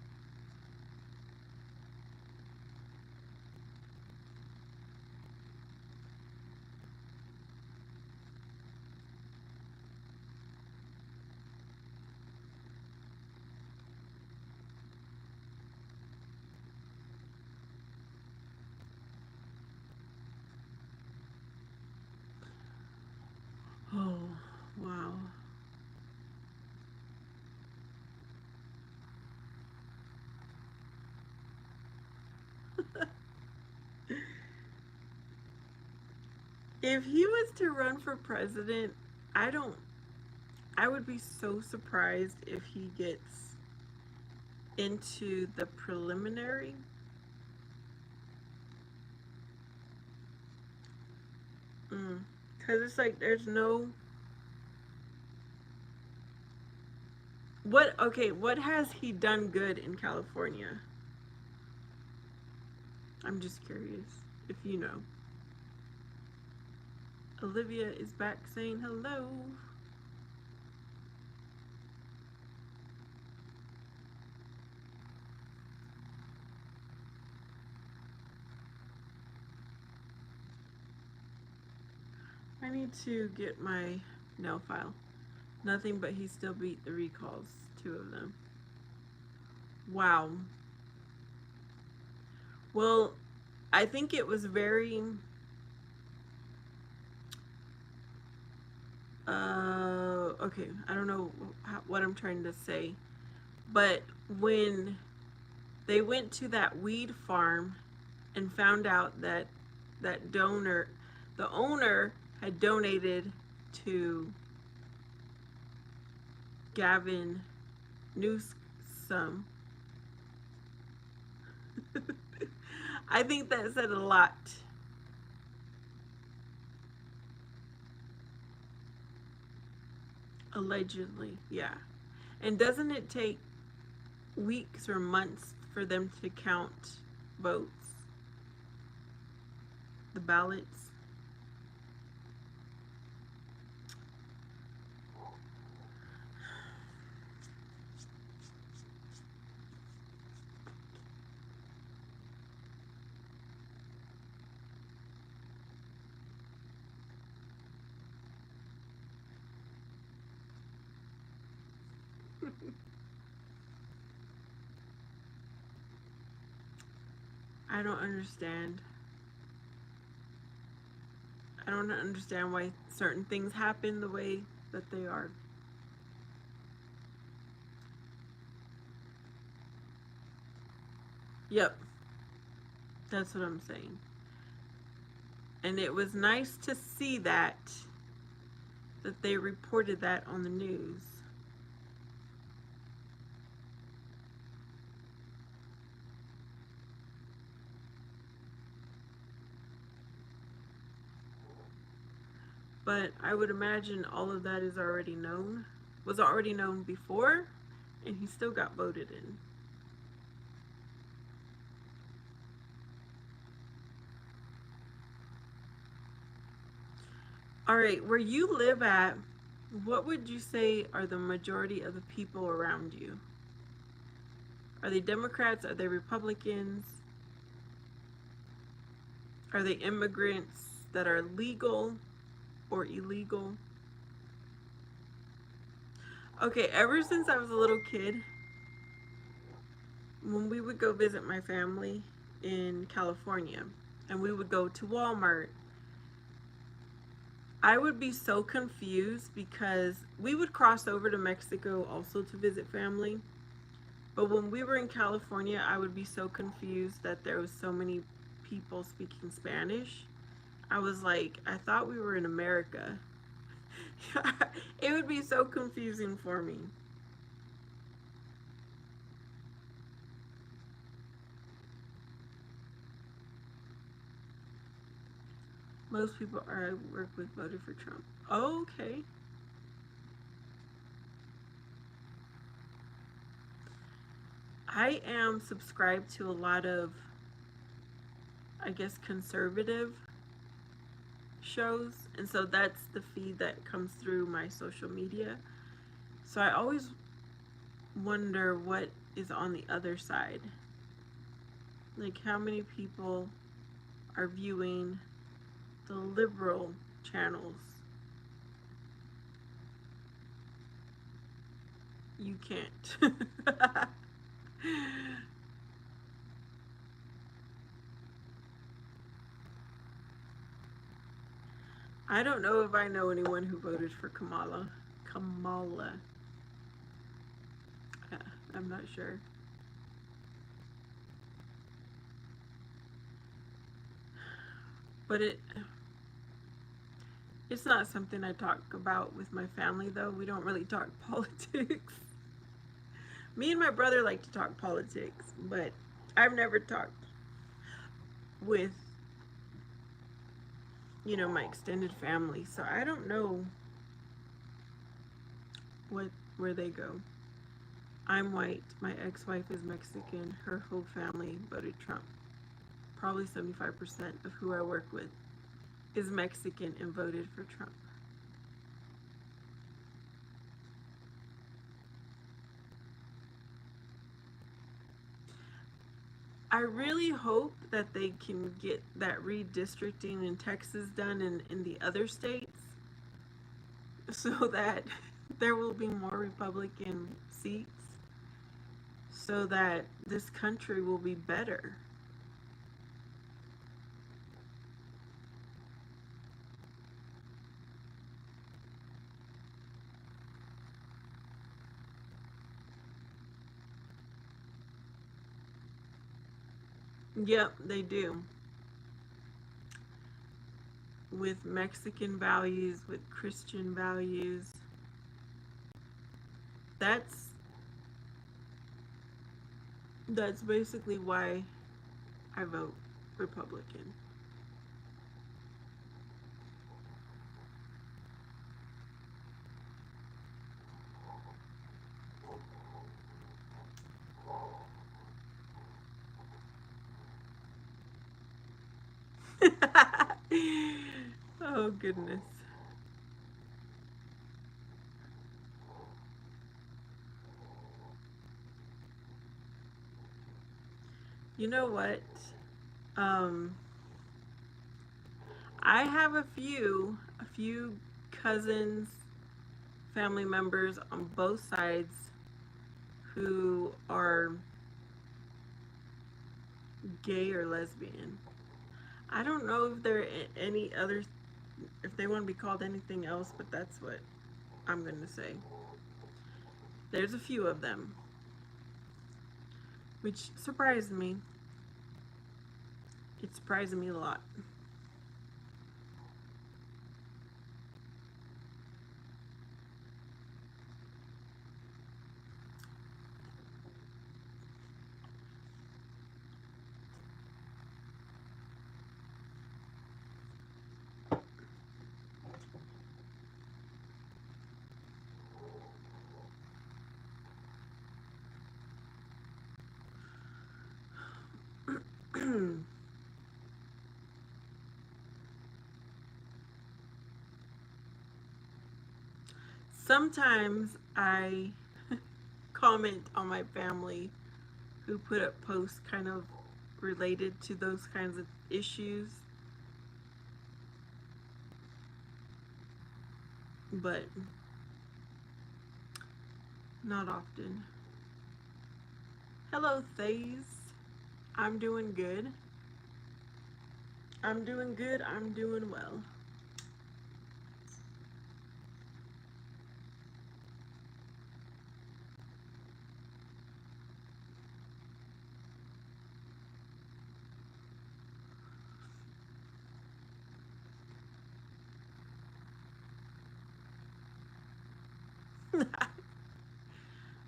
Oh, wow. If he was to run for president, I don't, I would be so surprised if he gets into the preliminary. Because it's like there's no. What has he done good in California? I'm just curious if you know. Olivia is back saying hello. I need to get my nail file. Nothing but he still beat the recalls, 2 of them. Wow. Well, I think it was very okay, I don't know what I'm trying to say, but when they went to that weed farm and found out that the owner had donated to Gavin Newsom. I think that said a lot. Allegedly, yeah. And doesn't it take weeks or months for them to count votes, the ballots? I don't understand. I don't understand why certain things happen the way that they are. Yep, that's what I'm saying. And it was nice to see that they reported that on the news. But I would imagine all of that is already known. Was already known before, and he still got voted in. All right, where you live at, what would you say are the majority of the people around you? Are they Democrats? Are they Republicans? Are they immigrants that are legal or illegal? Okay, ever since I was a little kid, when we would go visit my family in California and we would go to Walmart, I would be so confused because we would cross over to Mexico also to visit family. But when we were in California, I would be so confused that there was so many people speaking Spanish. I was like, I thought we were in America. It would be so confusing for me. Most people I work with voted for Trump. Oh, okay. I am subscribed to a lot of, I guess, conservative shows, and so that's the feed that comes through my social media. So I always wonder what is on the other side. Like, how many people are viewing the liberal channels? You can't. I don't know if I know anyone who voted for Kamala. Kamala. I'm not sure. But it's not something I talk about with my family, though. We don't really talk politics. Me and my brother like to talk politics, but I've never talked with, my extended family, so I don't know where they go. I'm white. My ex-wife is Mexican. Her whole family voted Trump. Probably 75% of who I work with. is Mexican and voted for Trump. I really hope that they can get that redistricting in Texas done in the other states so that there will be more Republican seats so that this country will be better. Yep, they do. With Mexican values, with Christian values. That's basically why I vote Republican. Oh goodness. You know what? Um, I have a few cousins, family members on both sides who are gay or lesbian. I don't know if they're any other, if they want to be called anything else, but that's what I'm going to say. There's a few of them, which surprised me. It surprised me a lot. Sometimes I comment on my family who put up posts kind of related to those kinds of issues, but not often. Hello, Thays. I'm doing good. I'm doing good. I'm doing well.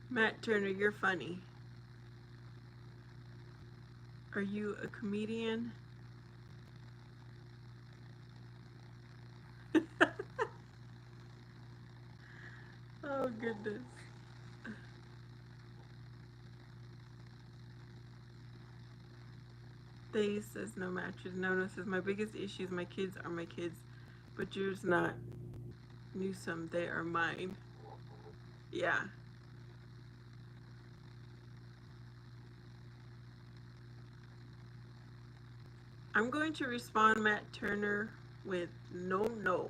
Matt Turner, you're funny. Are you a comedian? Oh, goodness. They says no mattress. Nono says my biggest issue is my kids are my kids, but yours not. Newsome, they are mine. Yeah. I'm going to respond Matt Turner with no.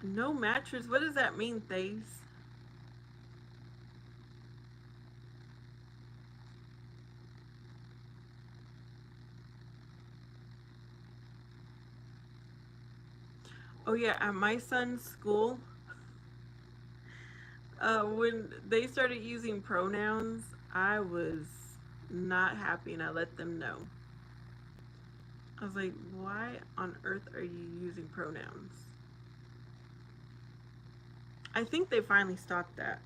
No mattress? What does that mean, Thays? Oh yeah, at my son's school, when they started using pronouns, I was not happy and I let them know. I was like, why on earth are you using pronouns? I think they finally stopped that.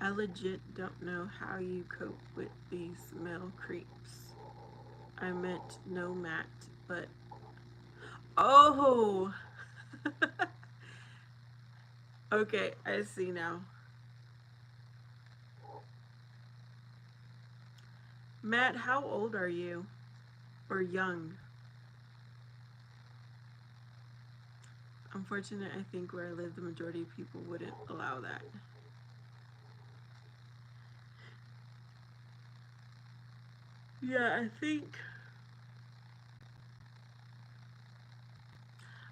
I legit don't know how you cope with these male creeps. I meant no Matt, but oh. Okay, I see now. Matt, how old are you? Or young? Unfortunately, I think where I live, the majority of people wouldn't allow that. Yeah, I think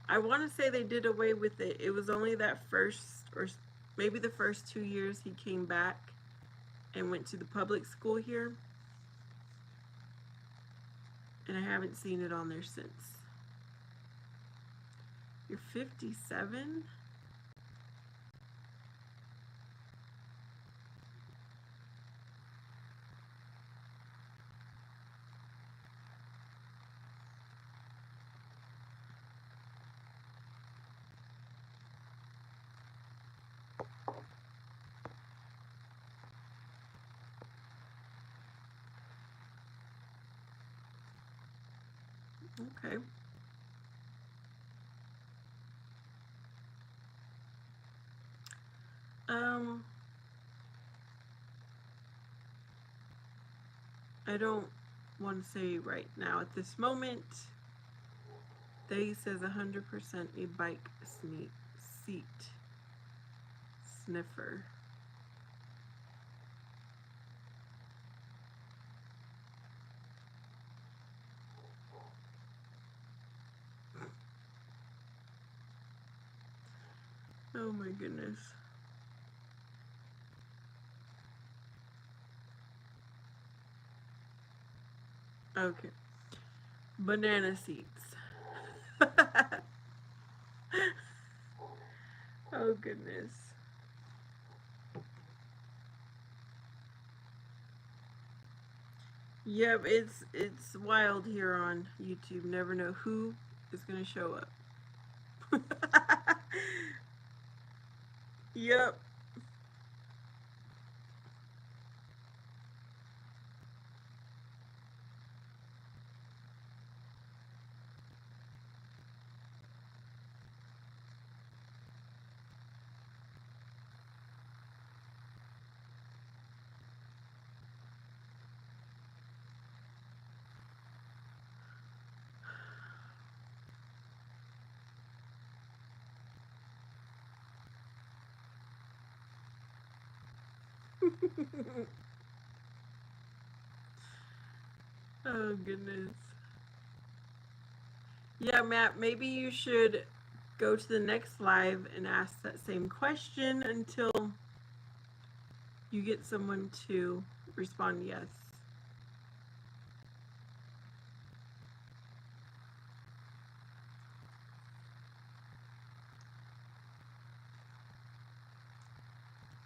I want to say they did away with it. It was only that first, or maybe the first 2 years he came back and went to the public school here. And I haven't seen it on there since. You're 57? Okay. I don't want to say right now at this moment. They says 100% a bike seat sniffer. Oh my goodness. Okay. Banana seats. Oh goodness. Yep, it's wild here on YouTube. Never know who is gonna show up. Yep. Oh goodness. Yeah, Matt, maybe you should go to the next live and ask that same question until you get someone to respond yes.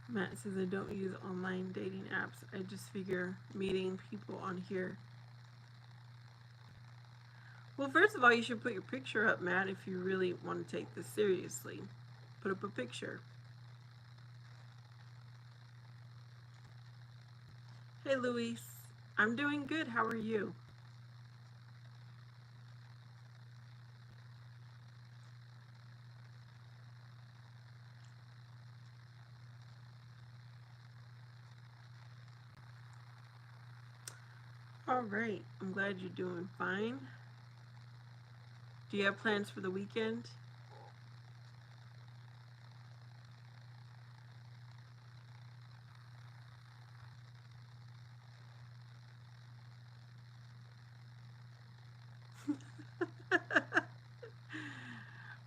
Matt says I don't use online dating apps. I just figure meeting people on here. Well, first of all, you should put your picture up, Matt, if you really want to take this seriously. Put up a picture. Hey, Luis. I'm doing good. How are you? All right. I'm glad you're doing fine. Do you have plans for the weekend?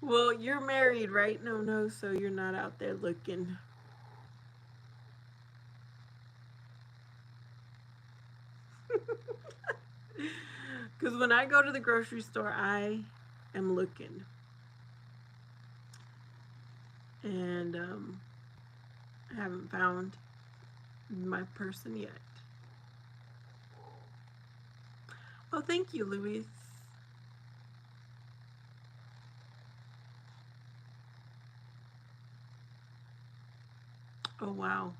Well, you're married, right? No, so you're not out there looking. Because when I go to the grocery store, I am looking. And I haven't found my person yet. Oh, thank you, Luis. Oh, wow.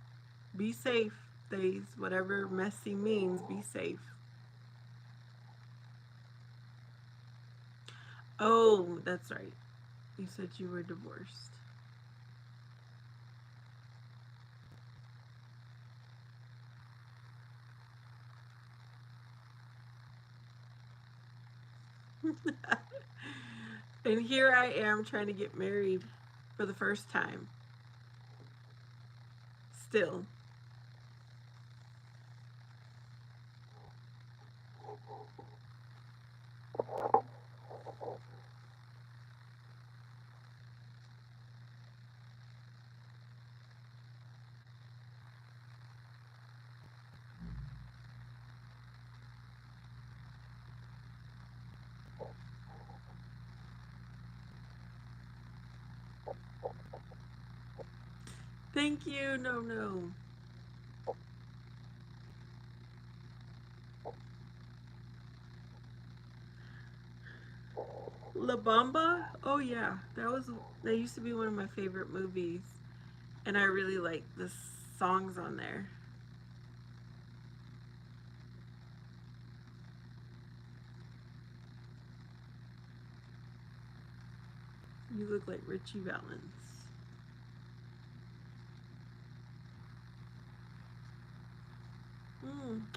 Be safe, Days. Whatever messy means, be safe. Oh, that's right. You said you were divorced. And here I am trying to get married for the first time. Still. Thank you. No, no. La Bamba? Oh yeah, that used to be one of my favorite movies, and I really like the songs on there. You look like Richie Valens.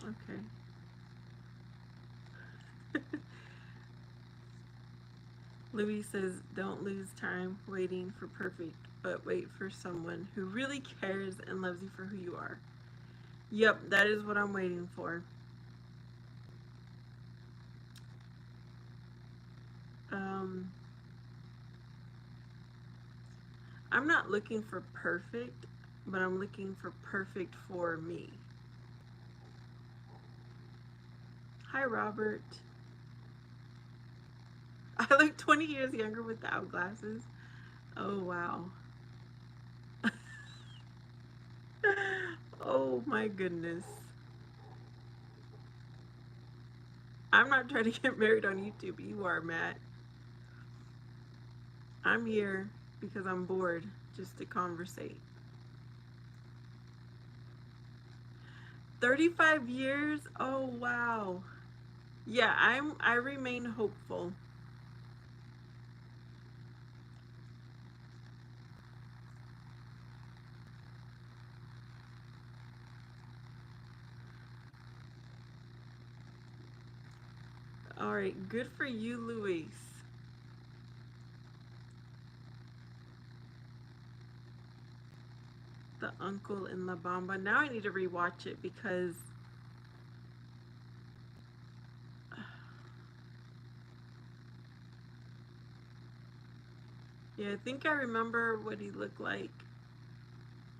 Okay. Louis says, don't lose time waiting for perfect, but wait for someone who really cares and loves you for who you are. Yep, that is what I'm waiting for. Um, I'm not looking for perfect, but I'm looking for perfect for me. Hi, Robert. I look 20 years younger without glasses. Oh, wow. Oh, my goodness. I'm not trying to get married on YouTube. You are, Matt. I'm here because I'm bored just to conversate. 35 years? Oh, wow. Yeah, I remain hopeful. All right, good for you, Luis. The Uncle in La Bamba. Now I need to rewatch it because yeah, I think I remember what he looked like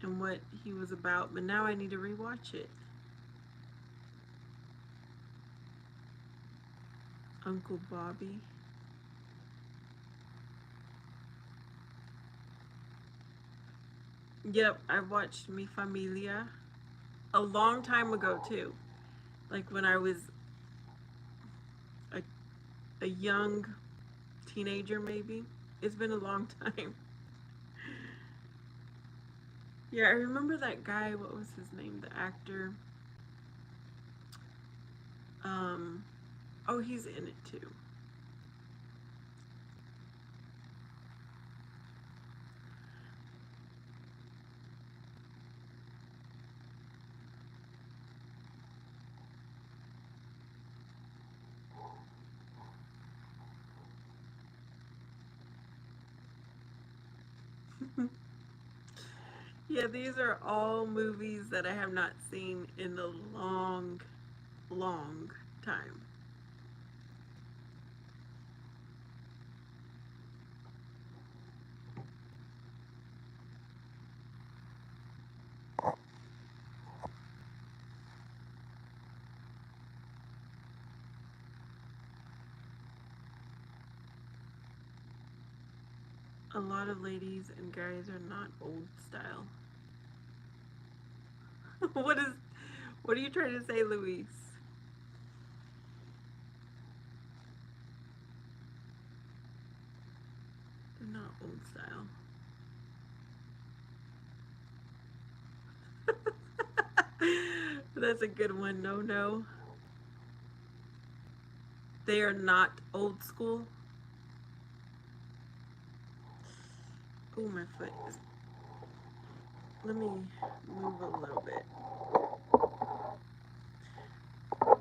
and what he was about, but now I need to rewatch it. Uncle Bobby. Yep, I watched Mi Familia a long time ago too. Like when I was a, a young teenager, maybe. It's been a long time. Yeah, I remember that guy. What was his name? The actor. Um, oh, he's in it too. Yeah, these are all movies that I have not seen in a long, long time. A lot of ladies and guys are not old style. what is what are you trying to say, Luis? They're not old style. That's a good one. No, no. They are not old school. Oh, my foot is. Let me move a little bit.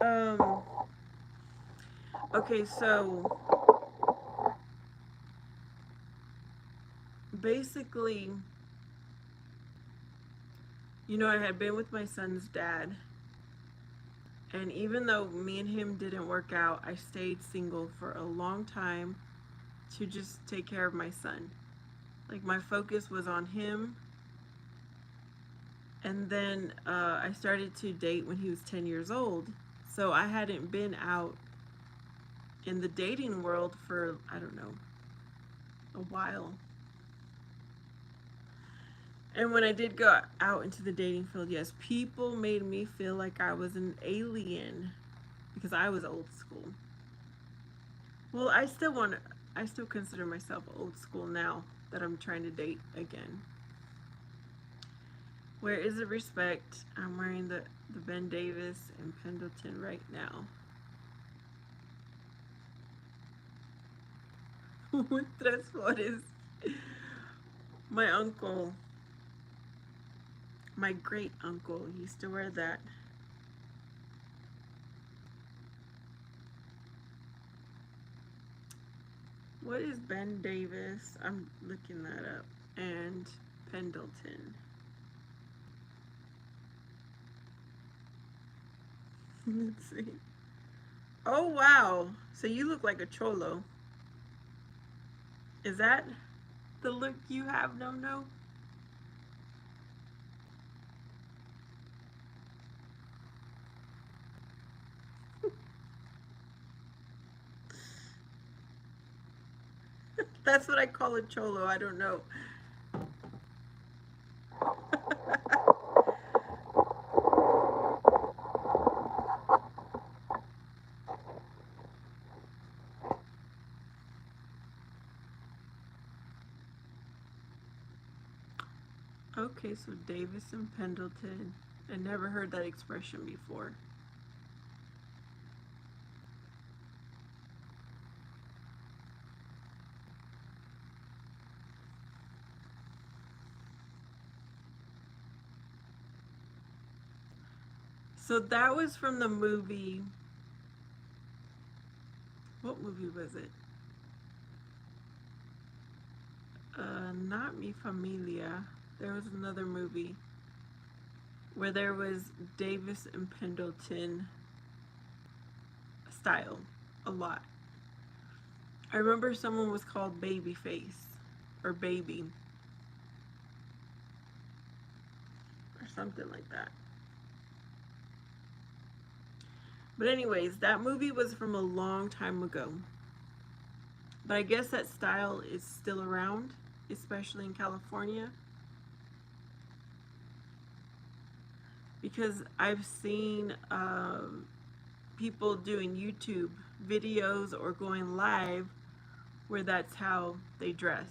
Um. Okay, so basically, you know, I had been with my son's dad, and even though me and him didn't work out, I stayed single for a long time to just take care of my son. Like, my focus was on him. And then I started to date when he was 10 years old. So I hadn't been out in the dating world for, I don't know, a while. And when I did go out into the dating field, yes, people made me feel like I was an alien because I was old school. Well, I still consider myself old school now that I'm trying to date again. Where is the respect? I'm wearing the Ben Davis and Pendleton right now. With tres flores. My uncle, my great uncle, used to wear that. What is Ben Davis? I'm looking that up. And Pendleton. Let's see. Oh, wow. So you look like a cholo. Is that the look you have, No No? That's what I call a cholo. I don't know. Okay, so Davis and Pendleton. I never heard that expression before. So that was from the movie. What movie was it? Not Mi Familia. There was another movie where there was Davis and Pendleton style a lot. I remember someone was called Babyface or Baby or something like that. But anyways, that movie was from a long time ago. But I guess that style is still around, especially in California. Because I've seen people doing YouTube videos or going live where that's how they dress.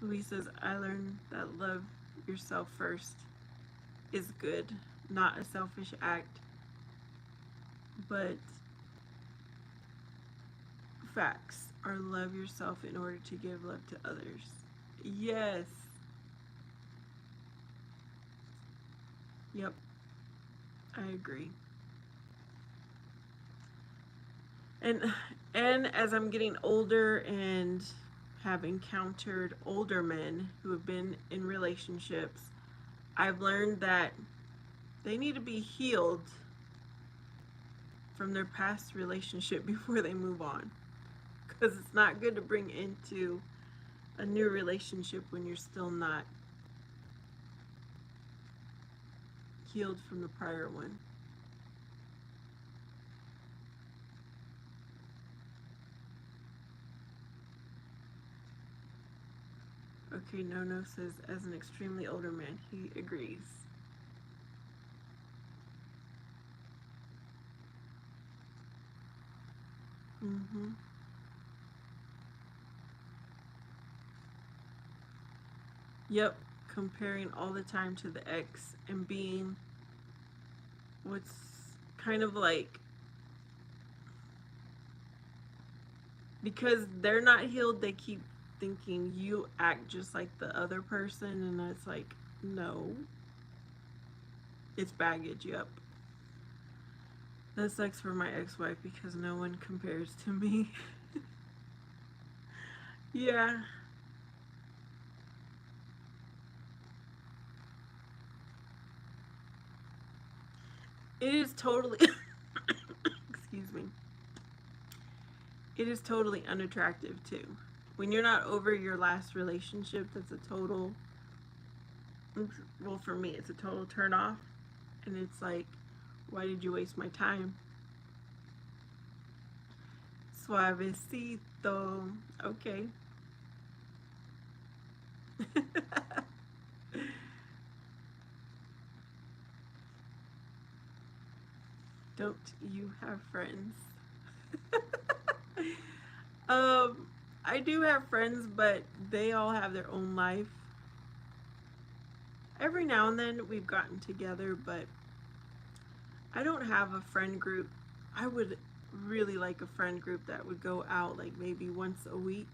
Louise says, I learned that love yourself first is good, not a selfish act, but facts are love yourself in order to give love to others. Yes. Yep. I agree. And as I'm getting older and have encountered older men who have been in relationships, I've learned that they need to be healed from their past relationship before they move on. Because it's not good to bring into a new relationship when you're still not healed from the prior one. Okay, No says, as an extremely older man, he agrees. Mm-hmm. Yep, comparing all the time to the ex and being what's kind of like, because they're not healed, they keep thinking you act just like the other person, and it's like, no, it's baggage. Yep. That sucks for my ex-wife because no one compares to me. Yeah. It is totally excuse me. It is totally unattractive too. When you're not over your last relationship, that's a total, well, for me, it's a total turn off. And it's like, why did you waste my time? Suavecito. Okay. Don't you have friends? um, I do have friends, but they all have their own life. Every now and then we've gotten together, but I don't have a friend group. I would really like a friend group that would go out like maybe once a week.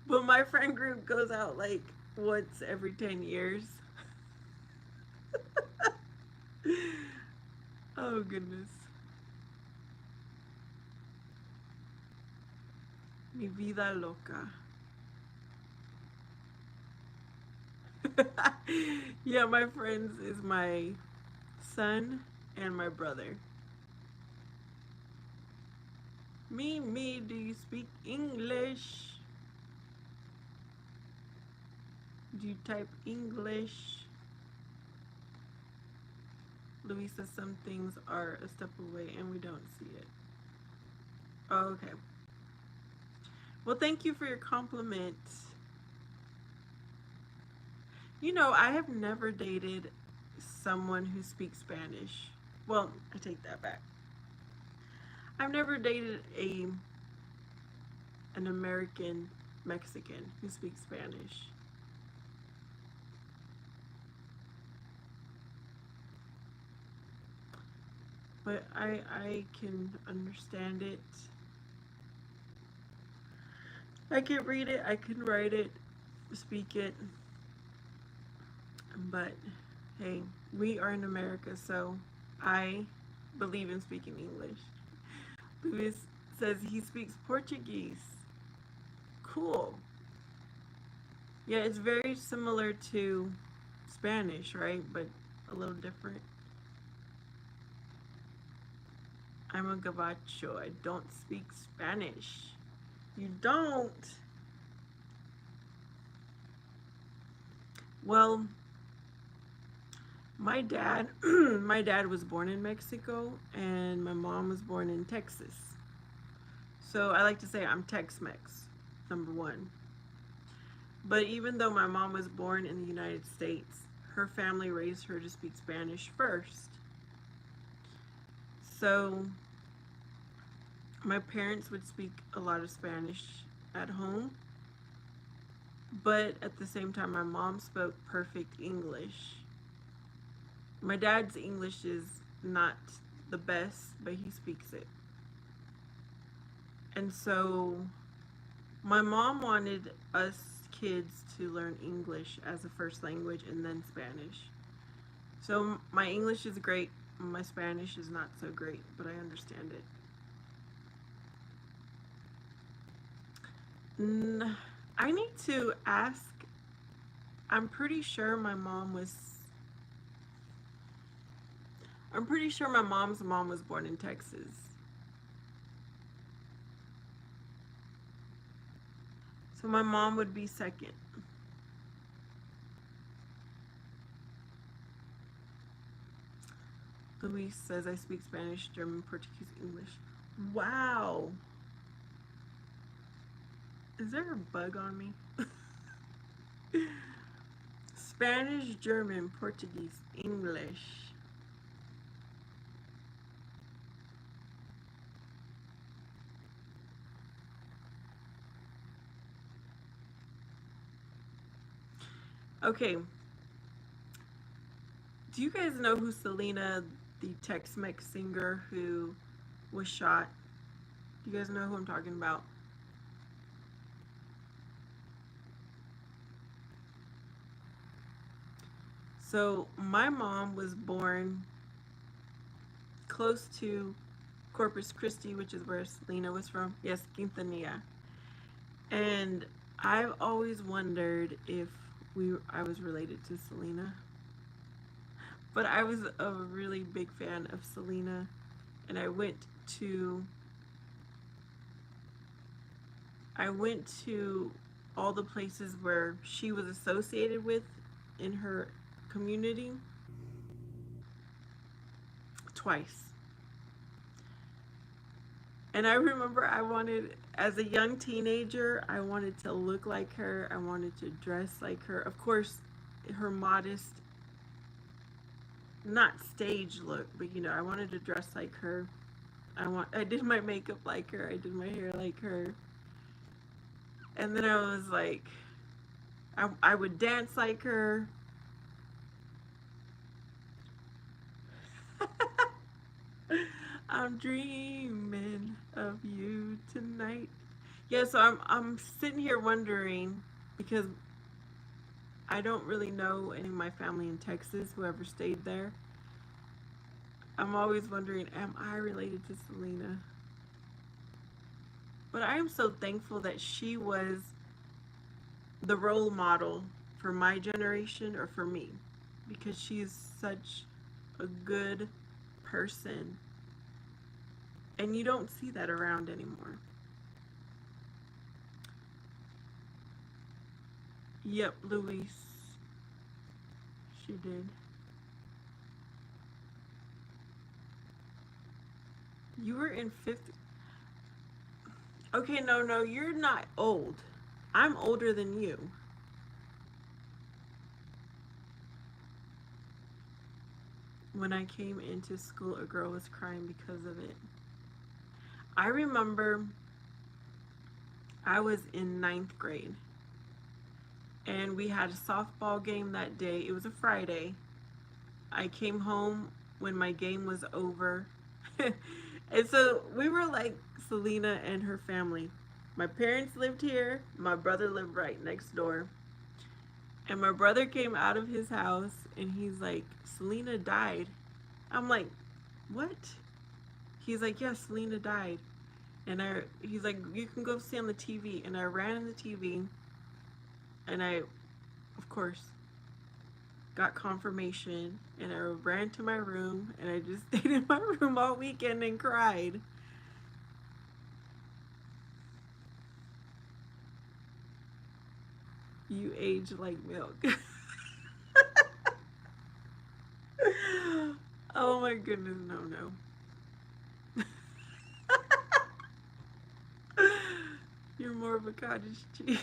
But my friend group goes out like once every 10 years. Oh, goodness. Mi vida loca. Yeah, my friends is my son and my brother. Me, do you speak English? Do you type English? Louis says some things are a step away and we don't see it. Oh, okay. Well, thank you for your compliment. You know, I have never dated someone who speaks Spanish. Well, I take that back. I've never dated an American Mexican who speaks Spanish. But I can understand it. I can read it, I can write it, speak it. But hey, we are in America, so I believe in speaking English. Luis says he speaks Portuguese. Cool. Yeah, it's very similar to Spanish, right? But a little different. I'm a gabacho. I don't speak Spanish. You don't? Well, my dad, my dad was born in Mexico, and my mom was born in Texas. So I like to say I'm Tex-Mex, number one. But even though my mom was born in the United States, her family raised her to speak Spanish first. So my parents would speak a lot of Spanish at home, but at the same time, my mom spoke perfect English. My dad's English is not the best, but he speaks it. And so my mom wanted us kids to learn English as a first language and then Spanish. So my English is great, my Spanish is not so great, but I understand it. I need to ask. I'm pretty sure my mom was. I'm pretty sure my mom's mom was born in Texas. So my mom would be second. Luis says I speak Spanish, German, Portuguese, English. Wow. Is there a bug on me? Spanish, German, Portuguese, English. Okay. Do you guys know who Selena, the Tex-Mex singer who was shot? Do you guys know who I'm talking about? So my mom was born close to Corpus Christi, which is where Selena was from. Yes, Quintanilla. And I've always wondered if I was related to Selena. But I was a really big fan of Selena, and to I went to all the places where she was associated with in her community twice. And I remember as a young teenager, I wanted to look like her. I wanted to dress like her. Of course, her modest, not stage look, but I wanted to dress like her. I did my makeup like her. I did my hair like her. And then I was like, I would dance like her. I'm dreaming of you tonight. Yeah, so I'm sitting here wondering, because I don't really know any of my family in Texas who ever stayed there. I'm always wondering, am I related to Selena? But I am so thankful that she was the role model for my generation, or for me, because she's such a good person. And you don't see that around anymore. Yep, Luis. She did. You were in fifth. Okay, no, you're not old. I'm older than you. When I came into school, a girl was crying because of it. I remember I was in 9th grade, and we had a softball game that day. It was a Friday. I came home when my game was over. And so we were like Selena and her family. My parents lived here. My brother lived right next door. And my brother came out of his house and he's like, Selena died. I'm like, what? He's like, yeah, Selena died. And he's like, you can go see on the TV. And I ran on the TV, and I, of course, got confirmation, and I ran to my room, and I just stayed in my room all weekend and cried. You age like milk. Oh my goodness, no. You're more of a cottage cheese.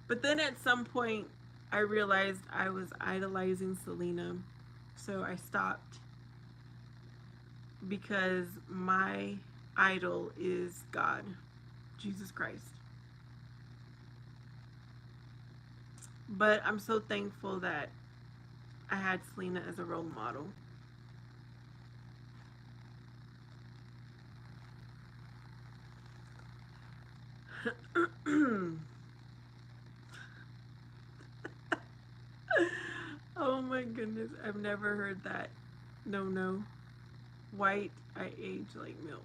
But then at some point, I realized I was idolizing Selena. So I stopped, because my idol is God, Jesus Christ. But I'm so thankful that I had Selena as a role model. Oh my goodness, I've never heard that. No. White, I age like milk.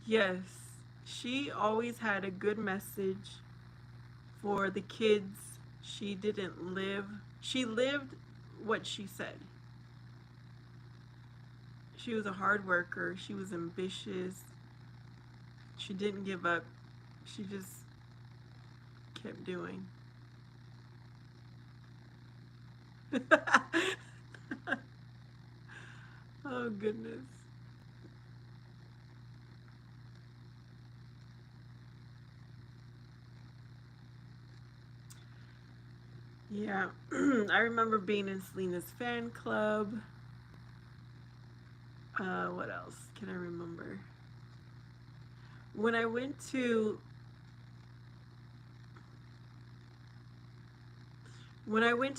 Yes, she always had a good message for the kids. She didn't live, she lived what she said. She was a hard worker. She was ambitious. She didn't give up. She just kept doing. Oh goodness. Yeah, I remember being in Selena's fan club. What else can I remember? When I went to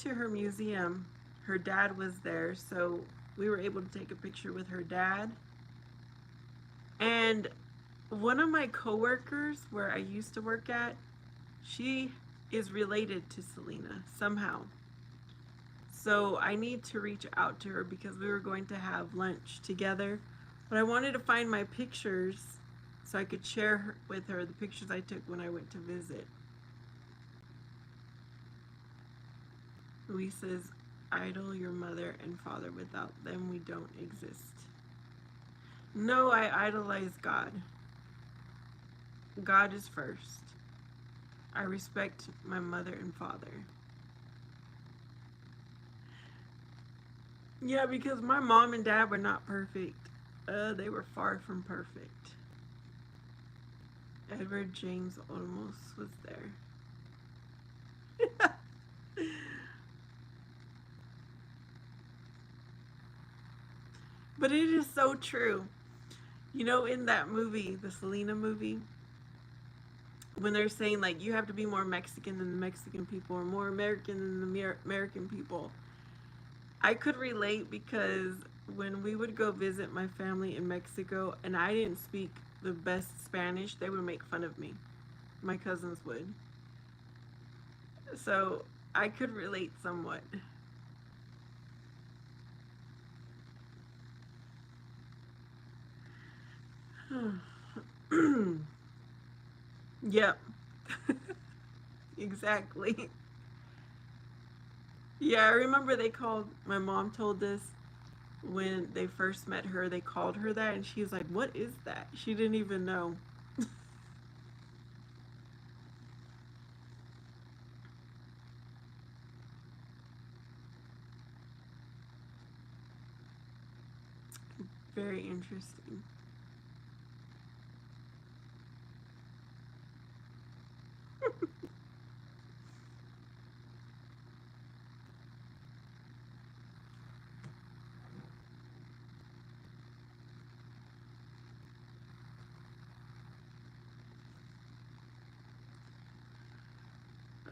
her museum, her dad was there, so we were able to take a picture with her dad. And one of my coworkers where I used to work at, she is related to Selena somehow. So I need to reach out to her because we were going to have lunch together. But I wanted to find my pictures so I could share with her the pictures I took when I went to visit. Louise says, idol your mother and father. Without them, we don't exist. No, I idolize God. God is first. I respect my mother and father. Yeah, because my mom and dad were not perfect. They were far from perfect. Edward James Olmos was there. But it is so true. You know, in that movie, the Selena movie, when they're saying, like, you have to be more Mexican than the Mexican people or more American than the American people, I could relate because when we would go visit my family in Mexico and I didn't speak the best Spanish, they would make fun of me. My cousins would. So I could relate somewhat. Yep. Exactly. Yeah, I remember my mom told us when they first met her, they called her that, and she was like, what is that? She didn't even know. Very interesting.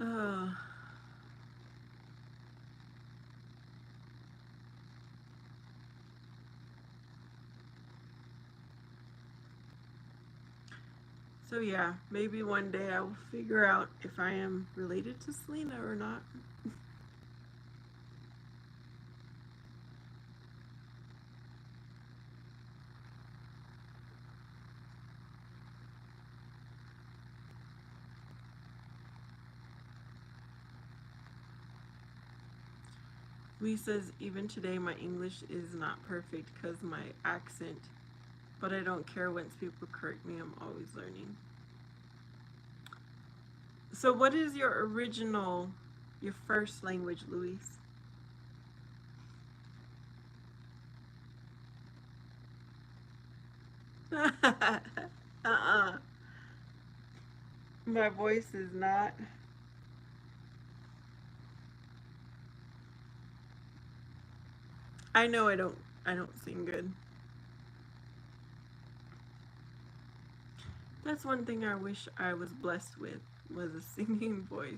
Uh, so yeah, maybe one day I will figure out if I am related to Selena or not. Lee says, even today my English is not perfect because my accent, but I don't care once people correct me, I'm always learning. So what is your first language, Luis? Uh-uh. My voice is not. I know I don't sing good. That's one thing I wish I was blessed with was a singing voice.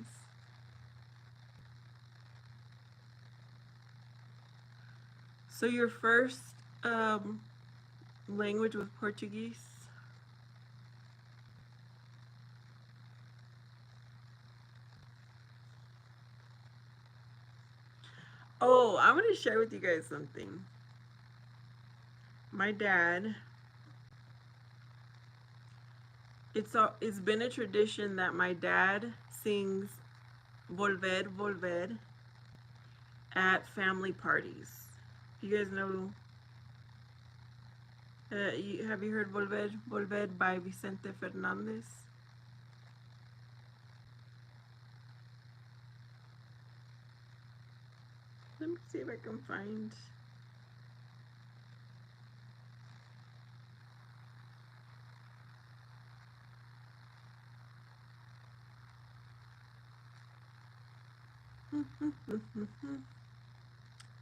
So your first um language was Portuguese? Oh, I'm gonna share with you guys something. My dad, it's been a tradition that my dad sings Volver, Volver at family parties. You guys know, have you heard Volver, Volver by Vicente Fernandez? Let me see if I can find.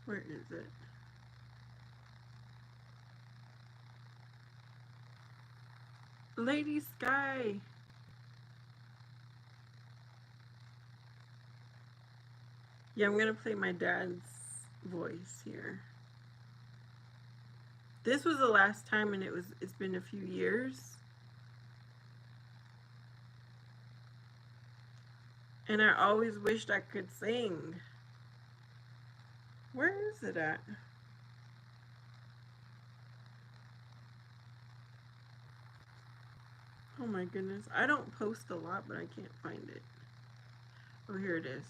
Where is it? Lady Sky. Yeah, I'm gonna play my dad's voice here. This was the last time, and it's been a few years. And I always wished I could sing. Where is it at? Oh my goodness. I don't post a lot, but I can't find it. Oh, here it is.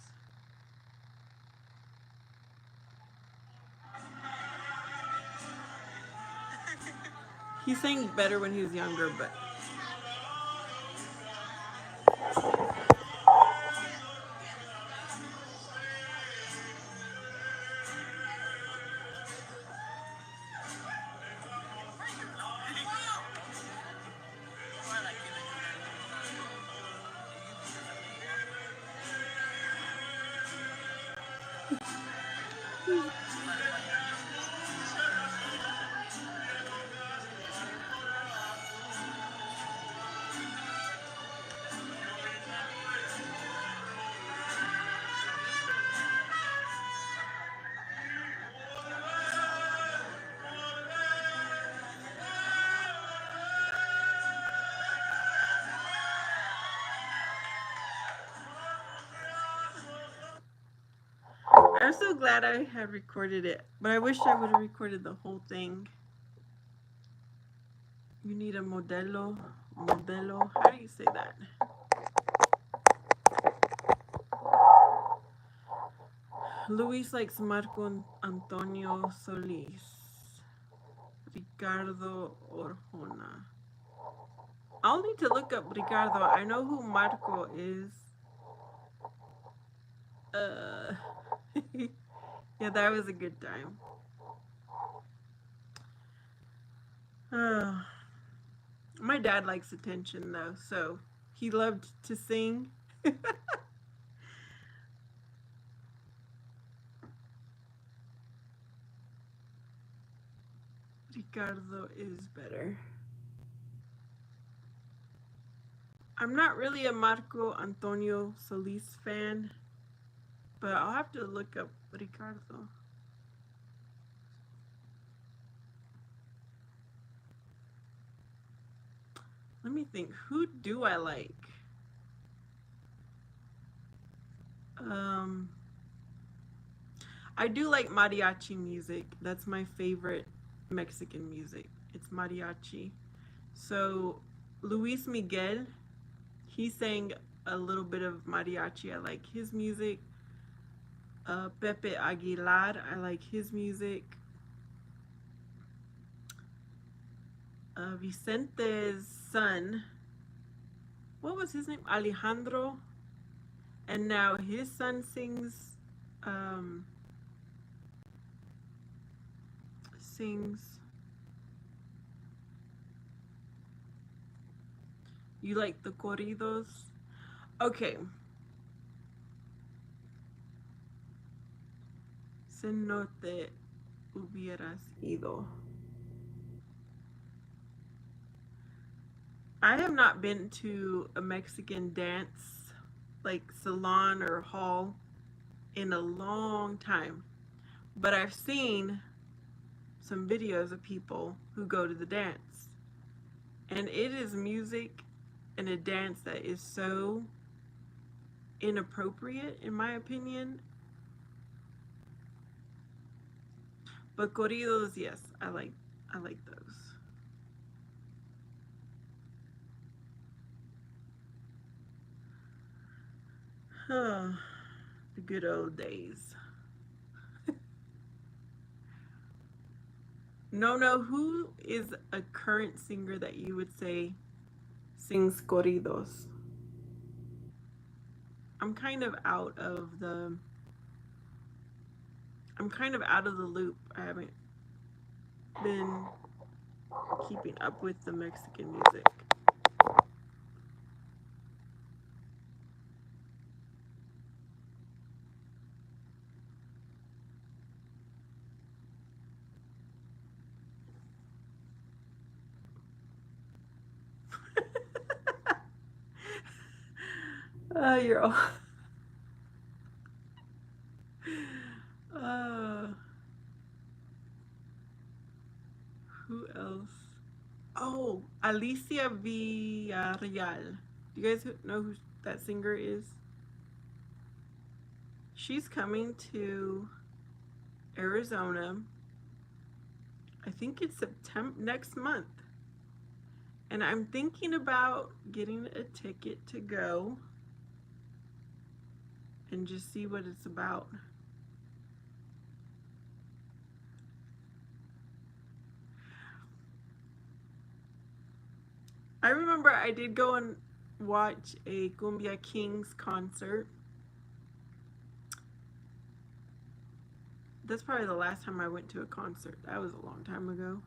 He sang better when he was younger, but I'm so glad I had recorded it. But I wish I would have recorded the whole thing. You need a modelo. Modelo. How do you say that? Luis likes Marco Antonio Solis. Ricardo Orjona. I'll need to look up Ricardo. I know who Marco is. Yeah, that was a good time. My dad likes attention though, so he loved to sing. Ricardo is better. I'm not really a Marco Antonio Solis fan, but I'll have to look up Ricardo. Let me think. Who do I like? I do like mariachi music. That's my favorite Mexican music. It's mariachi. So Luis Miguel, he sang a little bit of mariachi. I like his music. Pepe Aguilar, I like his music. Vicente's son, what was his name? Alejandro. And now his son sings you like the corridos? Okay. Se no te hubieras ido. I have not been to a Mexican dance, like salon or hall, in a long time. But I've seen some videos of people who go to the dance. And it is music and a dance that is so inappropriate, in my opinion. But corridos, yes, I like those. The good old days. No, who is a current singer that you would say sings corridos? I'm kind of out of the loop. I haven't been keeping up with the Mexican music. You're all. Who else? Oh, Alicia Villarreal. Do you guys know who that singer is? she's coming to Arizona. I think it's September next month. And I'm thinking about getting a ticket to go and just see what it's about. I remember I did go and watch a Cumbia Kings concert. That's probably the last time I went to a concert. That was a long time ago.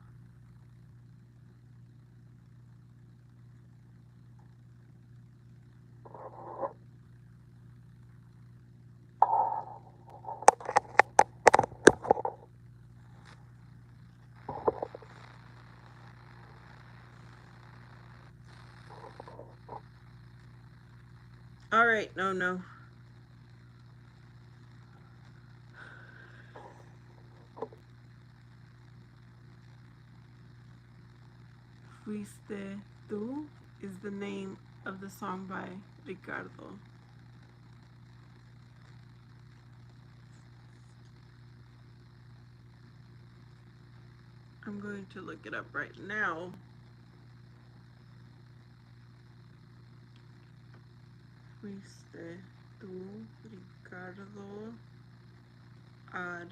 All right, no. Fuiste tú is the name of the song by Ricardo. I'm going to look it up right now. Fuiste tú, Ricardo Arjona.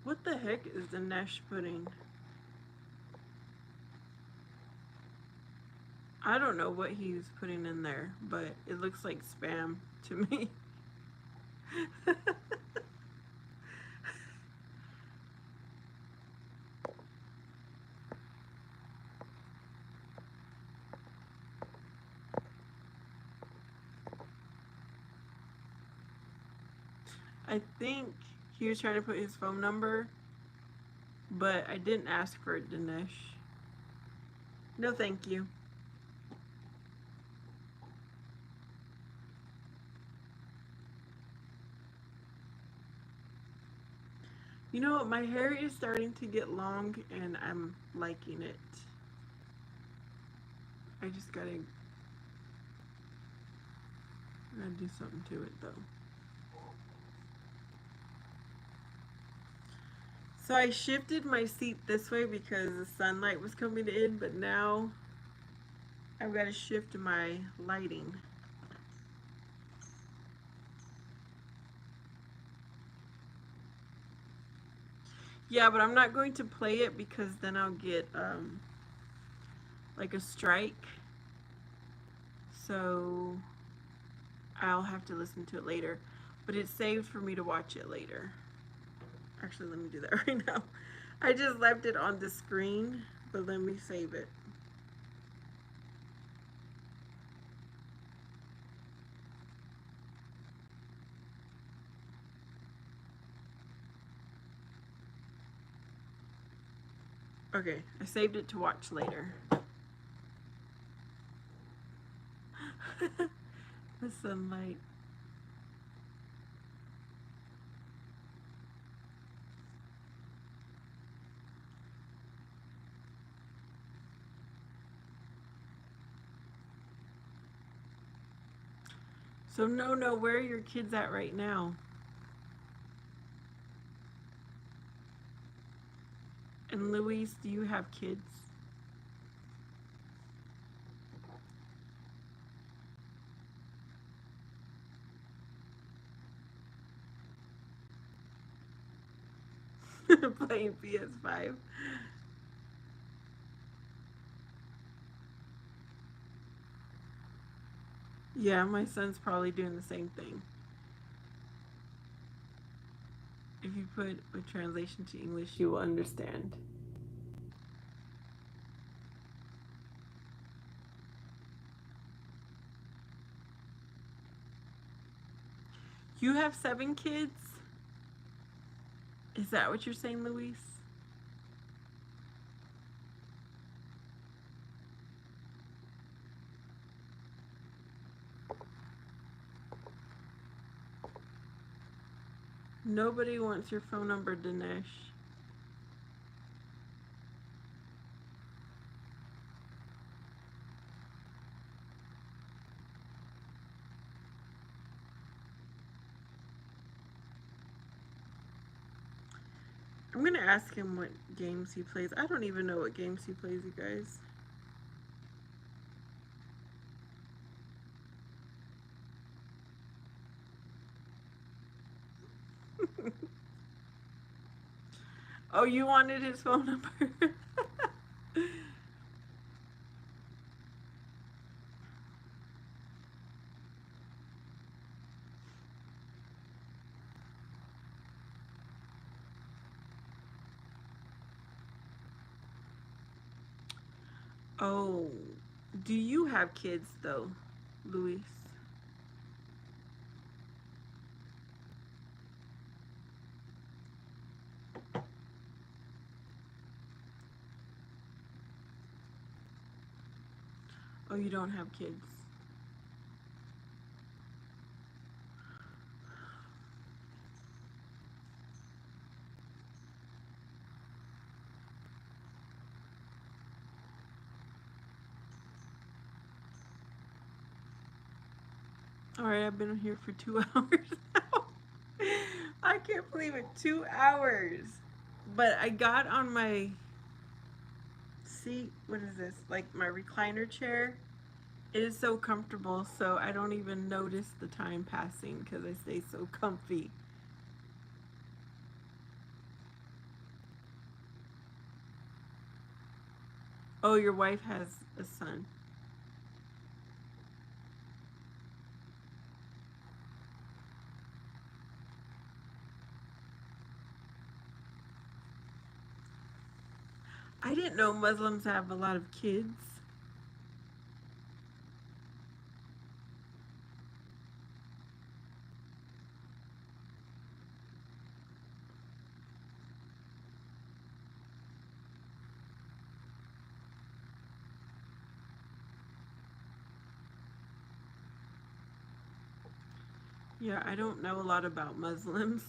What the heck is Dinesh putting? I don't know what he's putting in there, but it looks like spam to me. I think he was trying to put his phone number, but I didn't ask for it, Dinesh. No, thank you. You know what? My hair is starting to get long and I'm liking it. I just gotta do something to it though. So I shifted my seat this way because the sunlight was coming in, but now I've got to shift my lighting. Yeah, but I'm not going to play it because then I'll get like a strike. So I'll have to listen to it later. But it's saved for me to watch it later. Actually, let me do that right now. I just left it on the screen, but let me save it. Okay, I saved it to watch later. The sunlight. So no, where are your kids at right now? And Luis, do you have kids? Playing PS5. Yeah, my son's probably doing the same thing. If you put a translation to English, you will understand. You have 7 kids? Is that what you're saying, Luis? Nobody wants your phone number, Dinesh. I'm gonna ask him what games he plays. I don't even know what games he plays, you guys. Oh, you wanted his phone number? Oh, do you have kids though, Luis? Oh, you don't have kids. All right, I've been here for 2 hours now. I can't believe it, 2 hours. But I got on my seat. What is this? Like my recliner chair. It is so comfortable, so I don't even notice the time passing because I stay so comfy. Oh, your wife has a son. I didn't know Muslims have a lot of kids. Yeah, I don't know a lot about Muslims.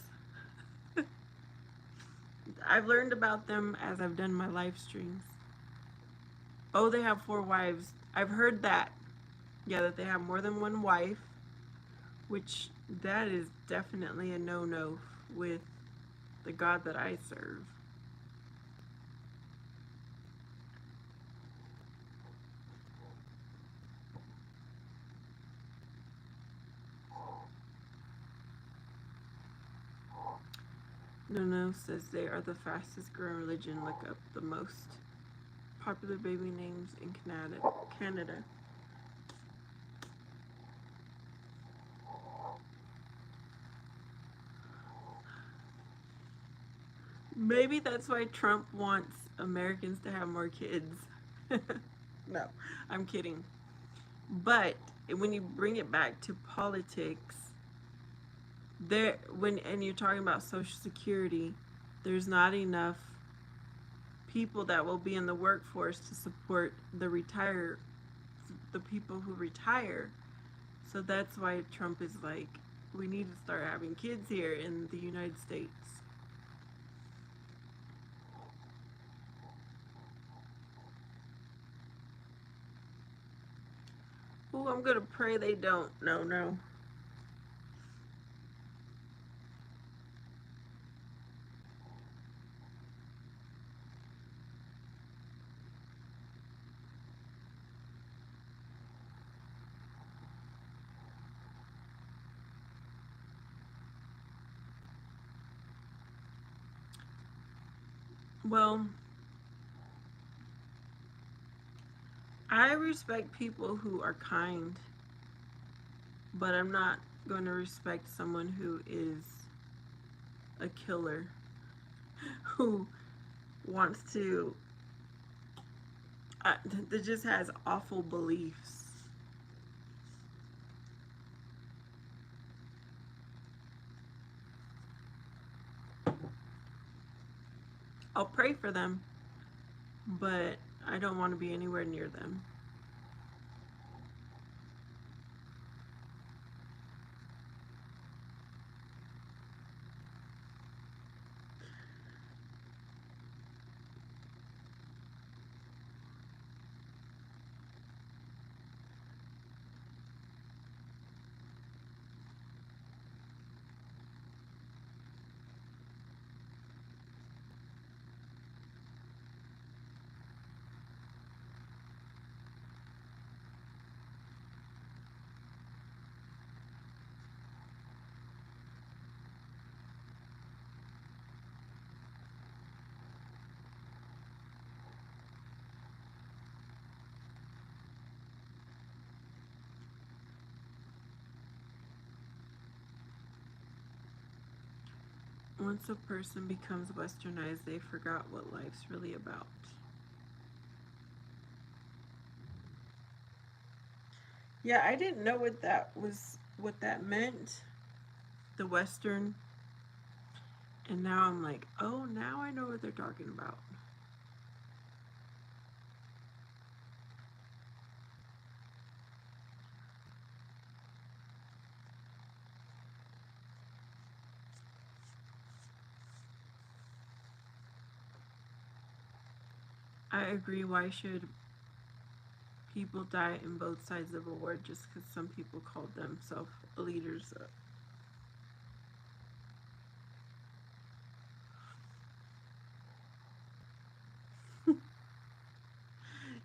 I've learned about them as I've done my live streams. Oh, they have 4 wives. I've heard that. Yeah, that they have more than one wife, which that is definitely a no-no with the God that I serve. No says they are the fastest growing religion. Look up the most popular baby names in Canada. Maybe that's why Trump wants Americans to have more kids. No, I'm kidding. But when you bring it back to politics, and you're talking about Social Security, there's not enough people that will be in the workforce to support the people who retire. So that's why Trump is like, we need to start having kids here in the United States. Oh, I'm gonna pray they don't. No. Well, I respect people who are kind, but I'm not going to respect someone who is a killer, who wants to, that just has awful beliefs. I'll pray for them, but I don't want to be anywhere near them. Once a person becomes westernized, they forgot what life's really about. Yeah, I didn't know what that meant, the Western. And now I'm like, oh, now I know what they're talking about. I agree. Why should people die in both sides of a war just because some people called themselves leaders?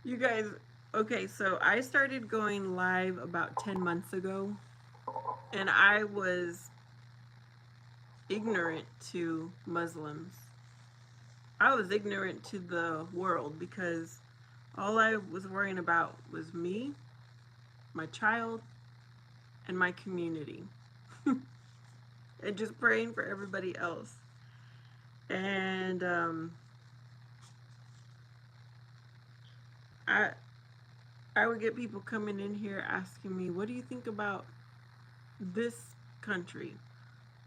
You guys, okay, so I started going live about 10 months ago, and I was ignorant to Muslims. I was ignorant to the world because all I was worrying about was me, my child, and my community. And just praying for everybody else. And I I would get people coming in here asking me, "What do you think about this country?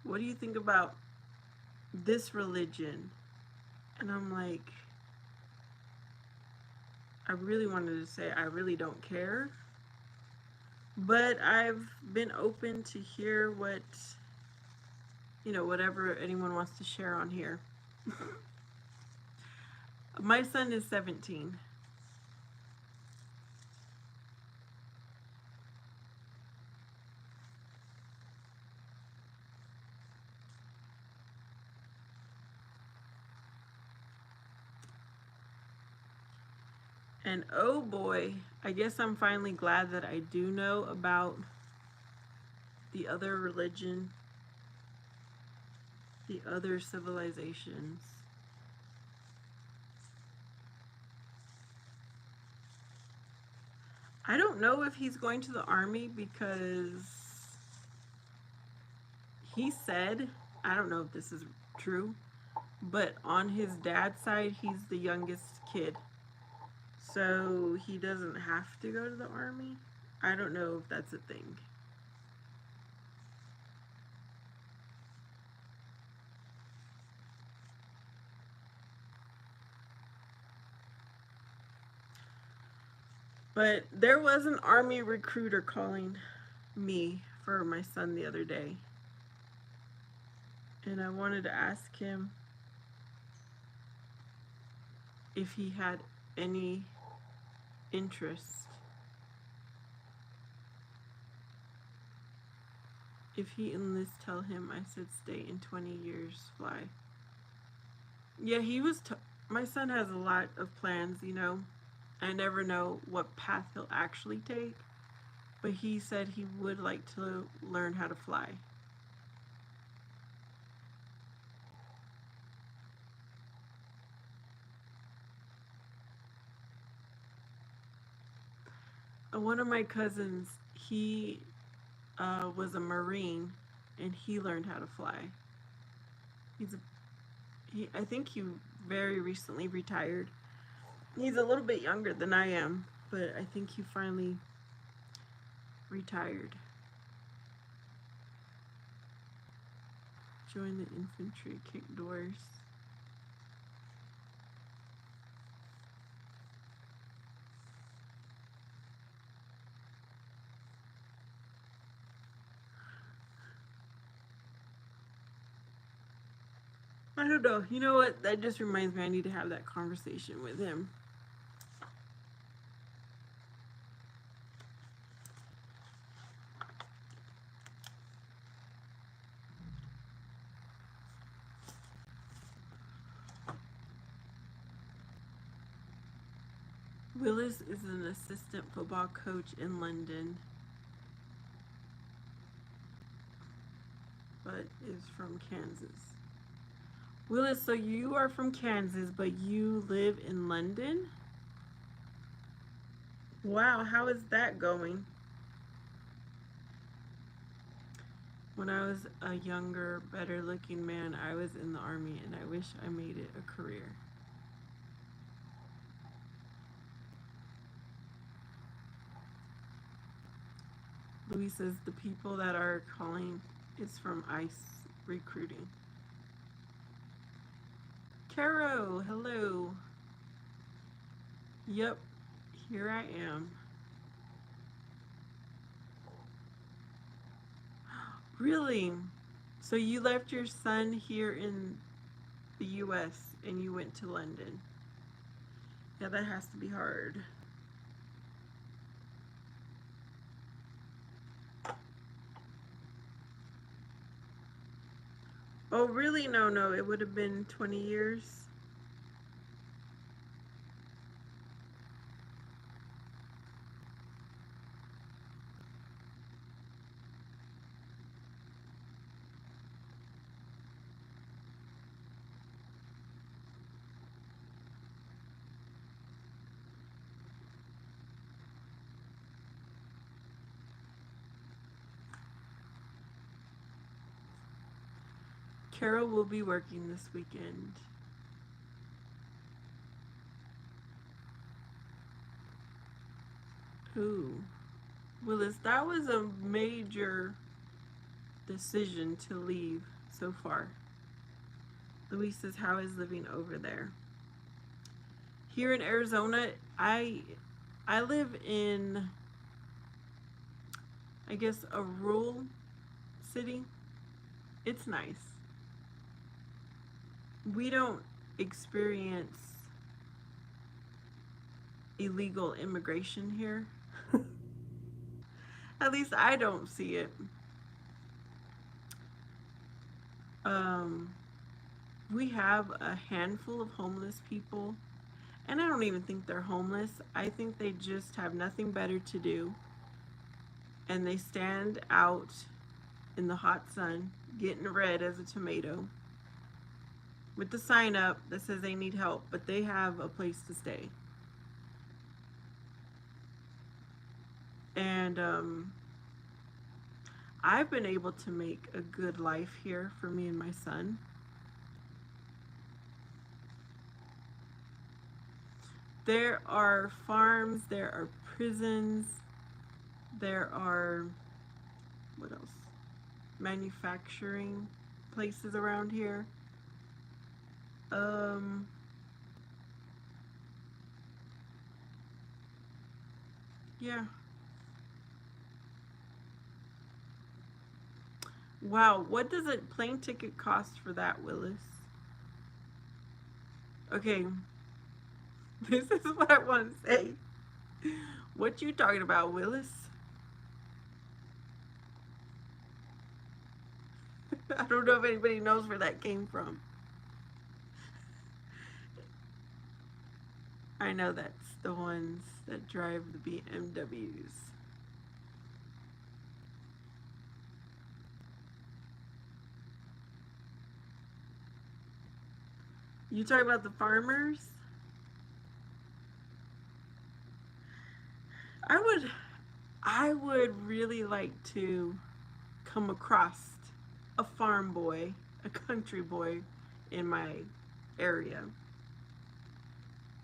What do you think about this religion?" And I'm like, I really wanted to say I really don't care, but I've been open to hear what, whatever anyone wants to share on here. My son is 17. And oh boy, I guess I'm finally glad that I do know about the other religion, the other civilizations. I don't know if he's going to the army because he said, I don't know if this is true, but on his dad's side, he's the youngest kid. So he doesn't have to go to the army. I don't know if that's a thing. But there was an army recruiter calling me for my son the other day. And I wanted to ask him if he had any interest. If he enlists, tell him I said stay in 20 years, fly. Yeah, my son has a lot of plans. I never know what path he'll actually take, but he said he would like to learn how to fly. One of my cousins, he was a Marine, and he learned how to fly. He's a, I think he very recently retired. He's a little bit younger than I am, but I think he finally retired. Join the infantry, kick doors. I don't know. You know what? That just reminds me I need to have that conversation with him. Willis is an assistant football coach in London, but is from Kansas. Willis, so you are from Kansas, but you live in London? Wow, how is that going? When I was a younger, better looking man, I was in the army and I wish I made it a career. Louis says the people that are calling is from ICE recruiting. Caro, hello. Yep, here I am. Really? So you left your son here in the US and you went to London? Yeah, that has to be hard. Oh, really? No, it would have been 20 years. Carol will be working this weekend. Ooh. Willis, that was a major decision to leave so far. Louise says, how is living over there? Here in Arizona, I live in, I guess, a rural city. It's nice. We don't experience illegal immigration here. At least I don't see it. We have a handful of homeless people, and I don't even think they're homeless. I think they just have nothing better to do, and they stand out in the hot sun, getting red as a tomato, with the sign up that says they need help, but they have a place to stay. And I've been able to make a good life here for me and my son. There are farms, there are prisons, there are, what else? Manufacturing places around here. Yeah. Wow, what does a plane ticket cost for that, Willis? Okay, this is what I want to say. What you talking about, Willis? I don't know if anybody knows where that came from. I know that's the ones that drive the BMWs. You talking about the farmers? I would really like to come across a farm boy, a country boy in my area.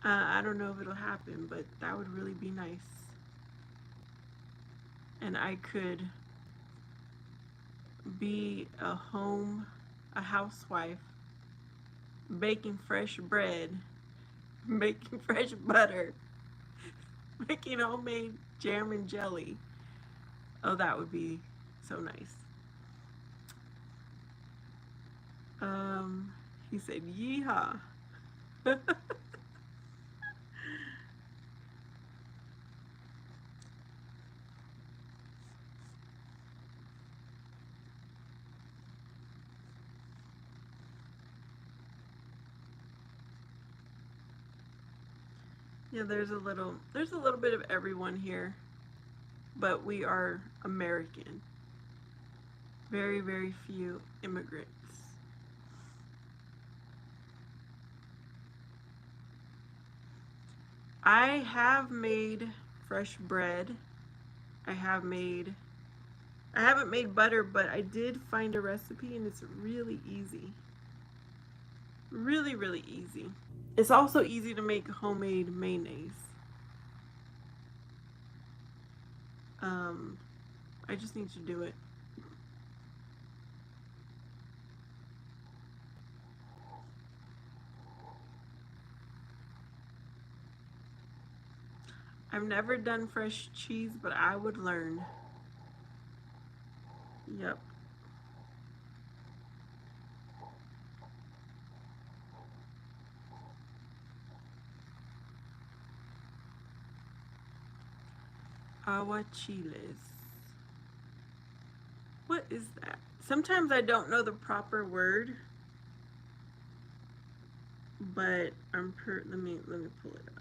I don't know if it'll happen, but that would really be nice. And I could be a housewife, baking fresh bread, making fresh butter, making homemade jam and jelly. Oh, that would be so nice. He said, yeehaw. Yeah, there's a little bit of everyone here, but we are American. Very, very few immigrants. I have made fresh bread. I haven't made butter, but I did find a recipe and it's really easy. Really, really easy. It's also easy to make homemade mayonnaise. I just need to do it. I've never done fresh cheese, but I would learn. Yep. Aguachiles. What is that? Sometimes I don't know the proper word, but let me pull it up.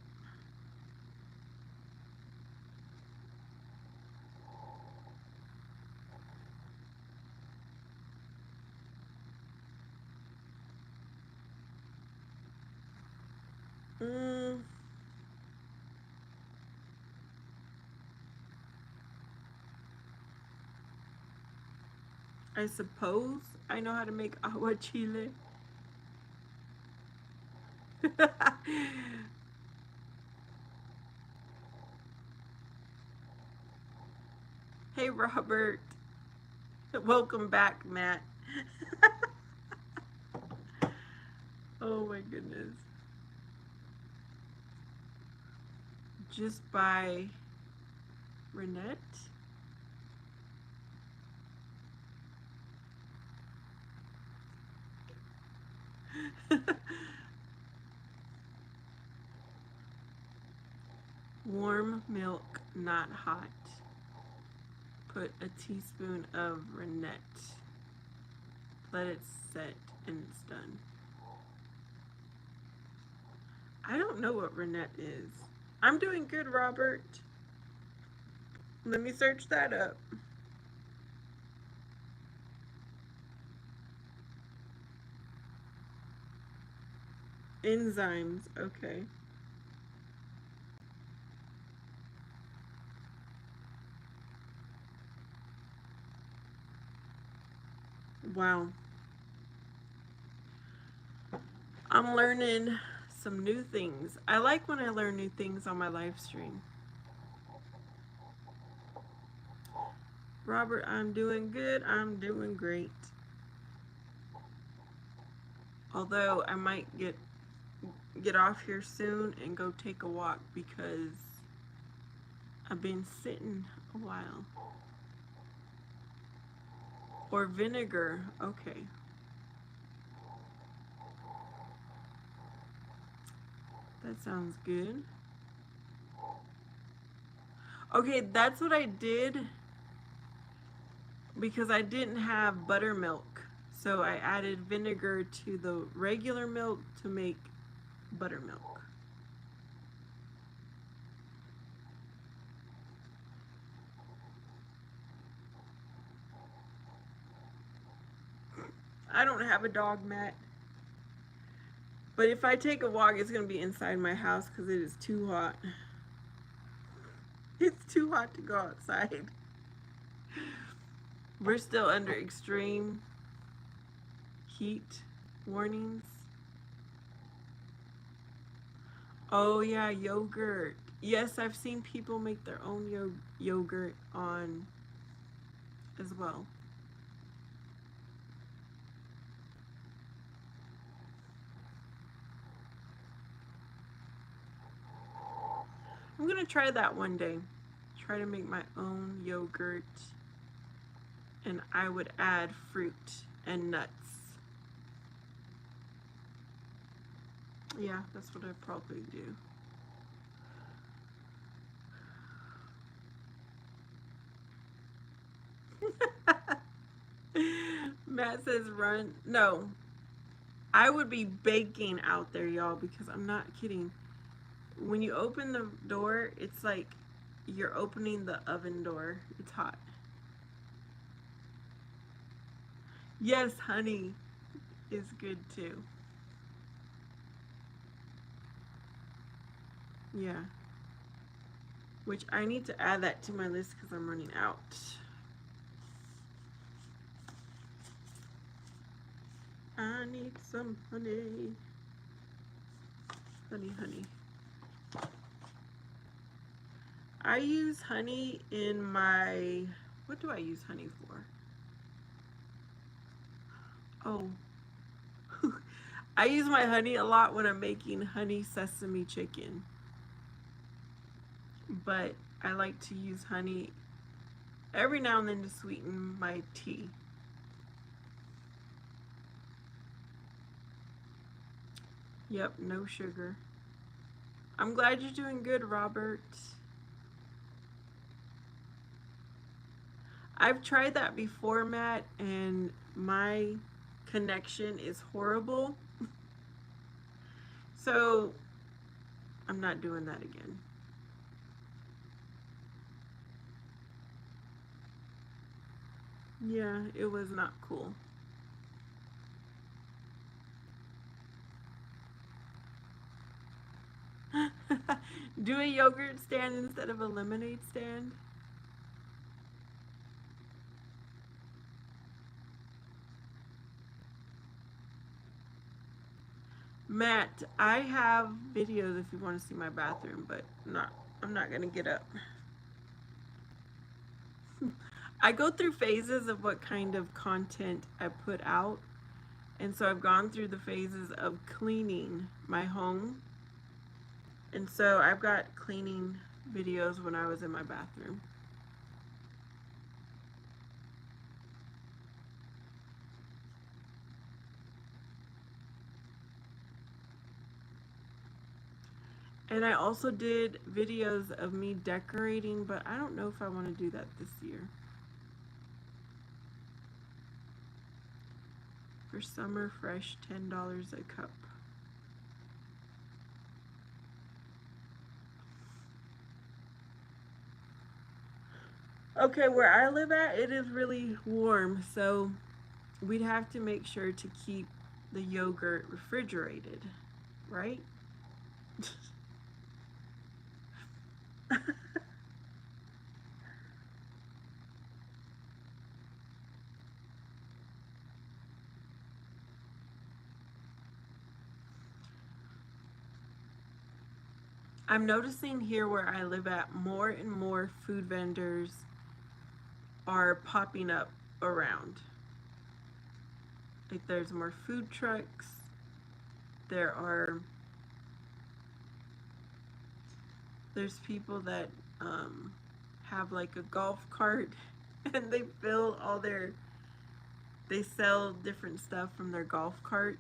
I suppose I know how to make aguachile. Hey, Robert. Welcome back, Matt. Oh my goodness. Just by Renette. Warm milk, not hot. Put a teaspoon of Renette. Let it set and it's done. I don't know what Renette is. I'm doing good, Robert. Let me search that up. Enzymes, okay. Wow. I'm learning some new things. I like when I learn new things on my live stream. Robert, I'm doing good. I'm doing great. Although I might get off here soon and go take a walk because I've been sitting a while. Or vinegar. Okay. That sounds good. Okay, that's what I did because I didn't have buttermilk. So I added vinegar to the regular milk to make buttermilk. I don't have a dog, Matt. But if I take a walk, it's going to be inside my house because it is too hot. It's too hot to go outside. We're still under extreme heat warnings. Oh yeah, yogurt. Yes, I've seen people make their own yogurt on as well. I'm gonna try that one day. Try to make my own yogurt, and I would add fruit and nuts. Yeah, that's what I'd probably do. Matt says run. No, I would be baking out there, y'all, because I'm not kidding. When you open the door, it's like you're opening the oven door. It's hot. Yes, honey is good too. Yeah. Which I need to add that to my list because I'm running out. I need some honey. Honey, honey. I use honey in my. What do I use honey for? Oh. I use my honey a lot when I'm making honey sesame chicken. But I like to use honey every now and then to sweeten my tea. Yep, no sugar. I'm glad you're doing good, Robert. I've tried that before, Matt, and my connection is horrible. So I'm not doing that again. Yeah, it was not cool. Do a yogurt stand instead of a lemonade stand. Matt, I have videos if you want to see my bathroom, but I'm not gonna get up. I go through phases of what kind of content I put out. And so I've gone through the phases of cleaning my home. And so I've got cleaning videos when I was in my bathroom. And I also did videos of me decorating, but I don't know if I want to do that this year. For summer fresh, $10 a cup. Okay, where I live at, it is really warm, so we'd have to make sure to keep the yogurt refrigerated, right? I'm noticing here where I live at, more and more food vendors are popping up around. Like there's more food trucks. There are there's people that have like a golf cart and they sell different stuff from their golf cart.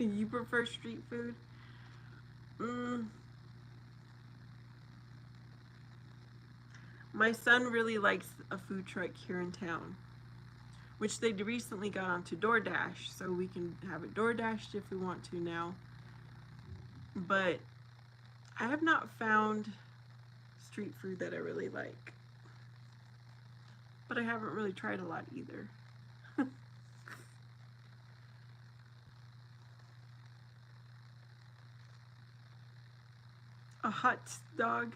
You prefer street food? Mm, my son really likes a food truck here in town, which they recently got onto DoorDash, so we can have it DoorDashed if we want to now. But I have not found street food that I really like. But I haven't really tried a lot either. A hot dog.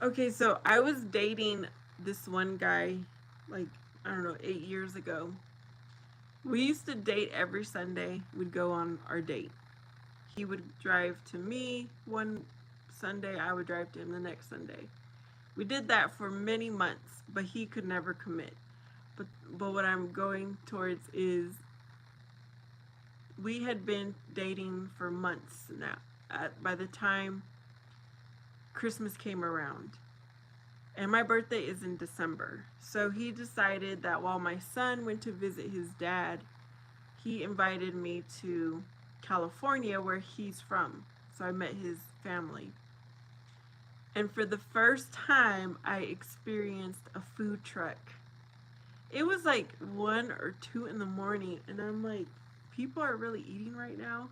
Okay, so I was dating this one guy, like, I don't know, 8 years ago. We used to date every Sunday. We'd go on our date. He would drive to me one Sunday, I would drive to him the next Sunday. We did that for many months, but he could never commit. but what I'm going towards is we had been dating for months now. By the time Christmas came around, and my birthday is in December, so he decided that while my son went to visit his dad, he invited me to California, where he's from. So I met his family. And for the first time, I experienced a food truck. It was like 1 or 2 in the morning, and I'm like, people are really eating right now.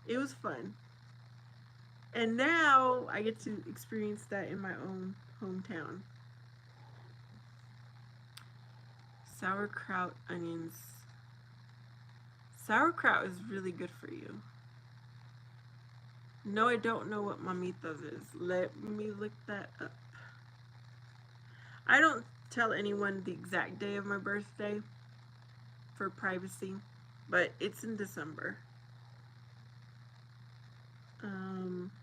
It was fun. And now I get to experience that in my own hometown. Sauerkraut, onions. Sauerkraut is really good for you. No, I don't know what mamitas is. Let me look that up. I don't tell anyone the exact day of my birthday for privacy, but it's in December.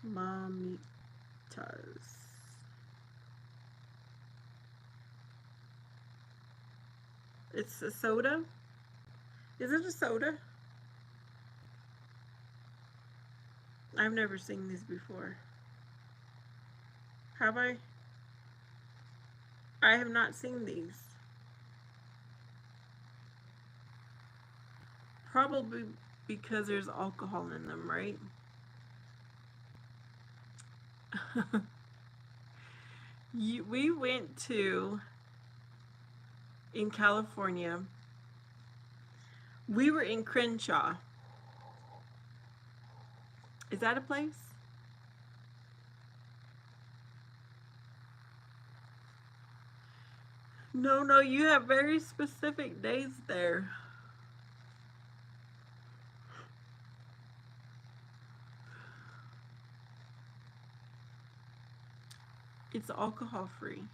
Mamitas. It's a soda. Is it a soda? I've never seen these before. Have I? I have not seen these. Probably because there's alcohol in them, right? We went to, in California, we were in Crenshaw. Is that a place? No, you have very specific days there. It's alcohol free.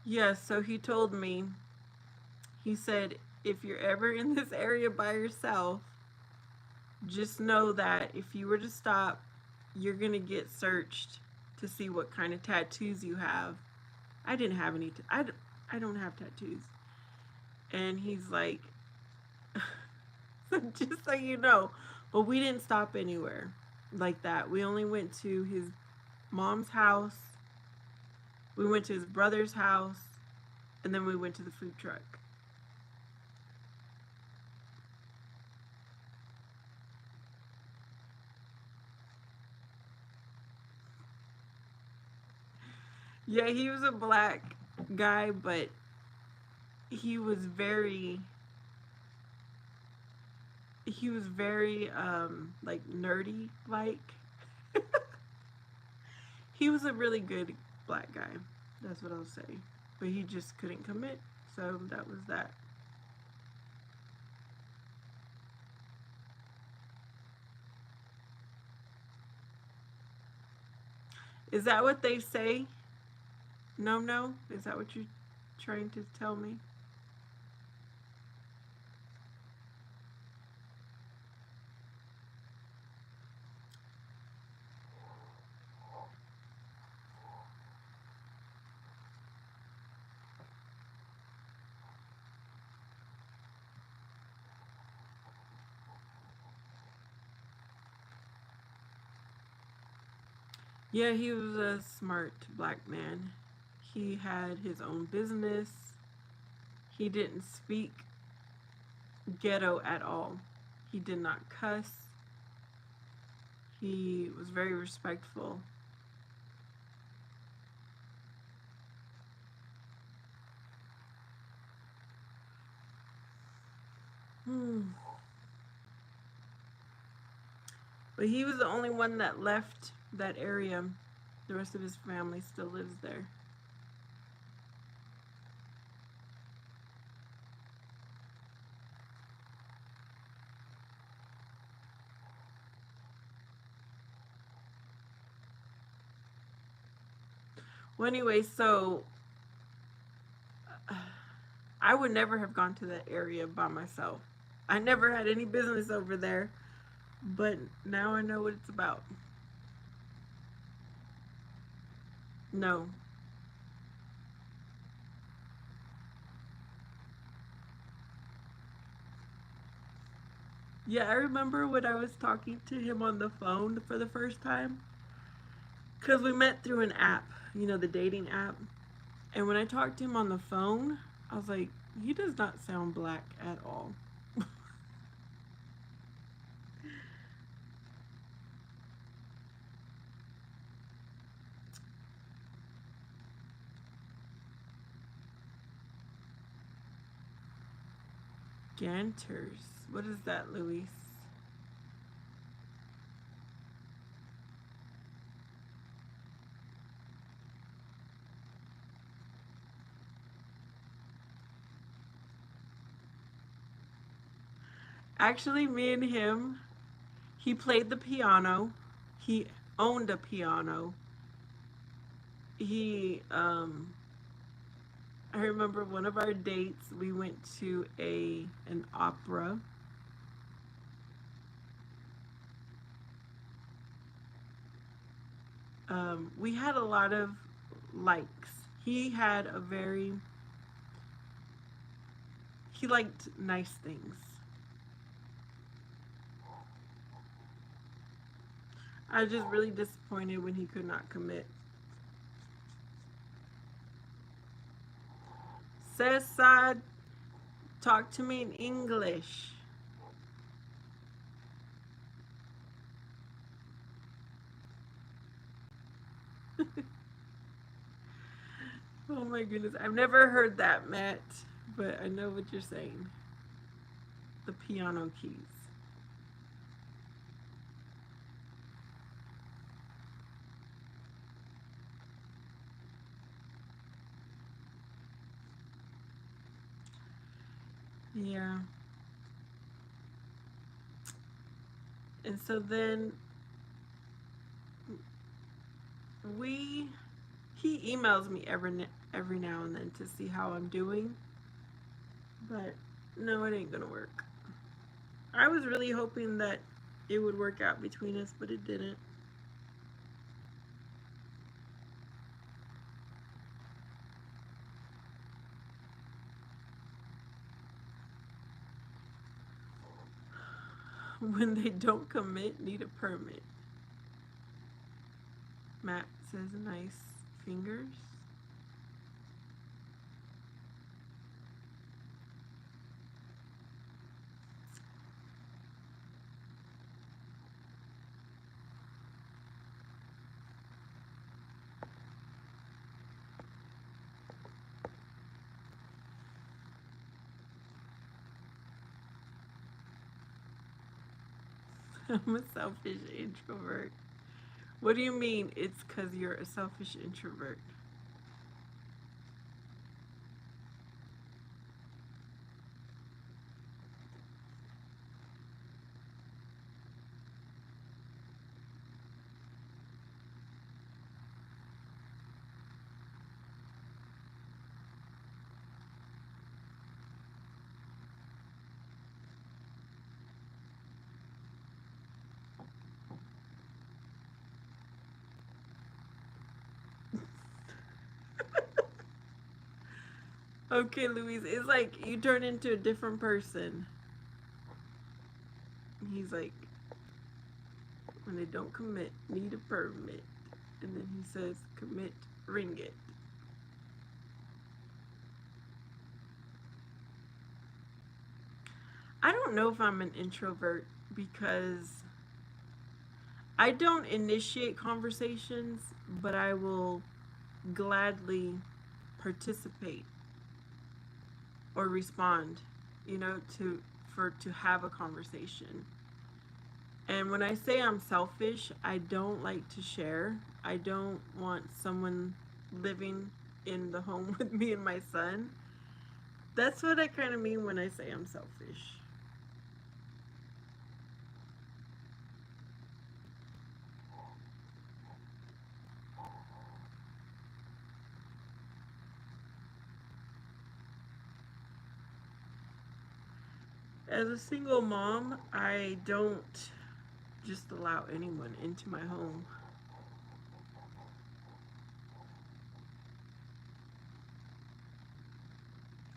Yes, so he told me, he said, if you're ever in this area by yourself, just know that if you were to stop, you're going to get searched to see what kind of tattoos you have. I didn't have any. I don't have tattoos. And he's like, just so you know. But we didn't stop anywhere like that. We only went to his mom's house. We went to his brother's house. And then we went to the food truck. Yeah, he was a black guy, but he was very like nerdy like. He was a really good black guy. That's what I'll say. But he just couldn't commit. So that was that. Is that what they say? No? Is that what you're trying to tell me? Yeah, he was a smart black man. He had his own business. He didn't speak ghetto at all. He did not cuss. He was very respectful. But he was the only one that left that area. The rest of his family still lives there. Well, anyway, so I would never have gone to that area by myself. I never had any business over there, but now I know what it's about. No. Yeah, I remember when I was talking to him on the phone for the first time. Because we met through an app, the dating app. And when I talked to him on the phone, I was like, he does not sound black at all. Ganters. What is that, Luis? Actually, me and him, he played the piano. He owned a piano. I remember one of our dates, we went to an opera. We had a lot of likes. He had he liked nice things. I was just really disappointed when he could not commit. Cesar, talk to me in English. Oh my goodness. I've never heard that, Matt, but I know what you're saying. The piano keys. Yeah. And so then we he emails me every now and then to see how I'm doing. But no, it ain't gonna work. I was really hoping that it would work out between us, but it didn't. When they don't commit, need a permit. Matt says nice fingers. I'm a selfish introvert. What do you mean it's because you're a selfish introvert? Okay, Louise, it's like you turn into a different person. He's like, when they don't commit, need a permit. And then he says, commit, ring it. I don't know if I'm an introvert because I don't initiate conversations, but I will gladly participate or respond, to have a conversation. And when I say I'm selfish, I don't like to share. I don't want someone living in the home with me and my son. That's what I kind of mean when I say I'm selfish. As a single mom, I don't just allow anyone into my home.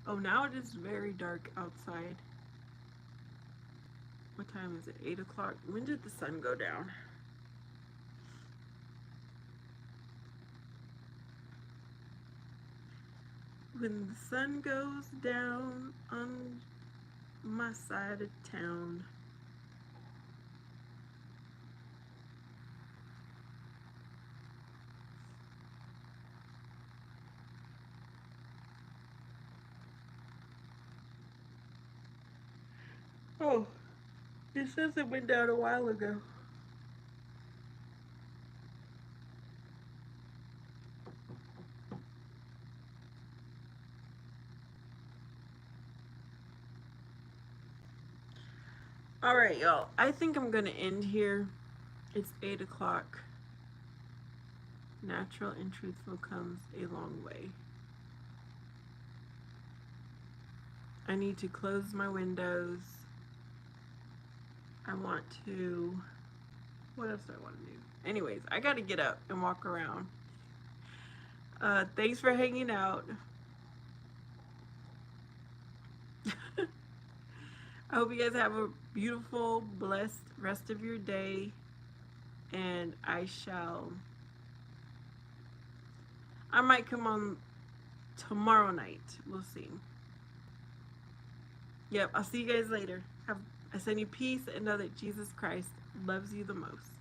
Oh, now it is very dark outside. What time is it? 8 o'clock. When did the sun go down? When the sun goes down on my side of town. Oh, it says it went down a while ago. Alright, y'all. I think I'm gonna end here. It's 8 o'clock. Natural and truthful comes a long way. I need to close my windows. I want to... What else do I want to do? Anyways, I gotta get up and walk around. Thanks for hanging out. I hope you guys have a beautiful, blessed rest of your day. And I might come on tomorrow night. We'll see. Yep, I'll see you guys later. I send you peace and know that Jesus Christ loves you the most.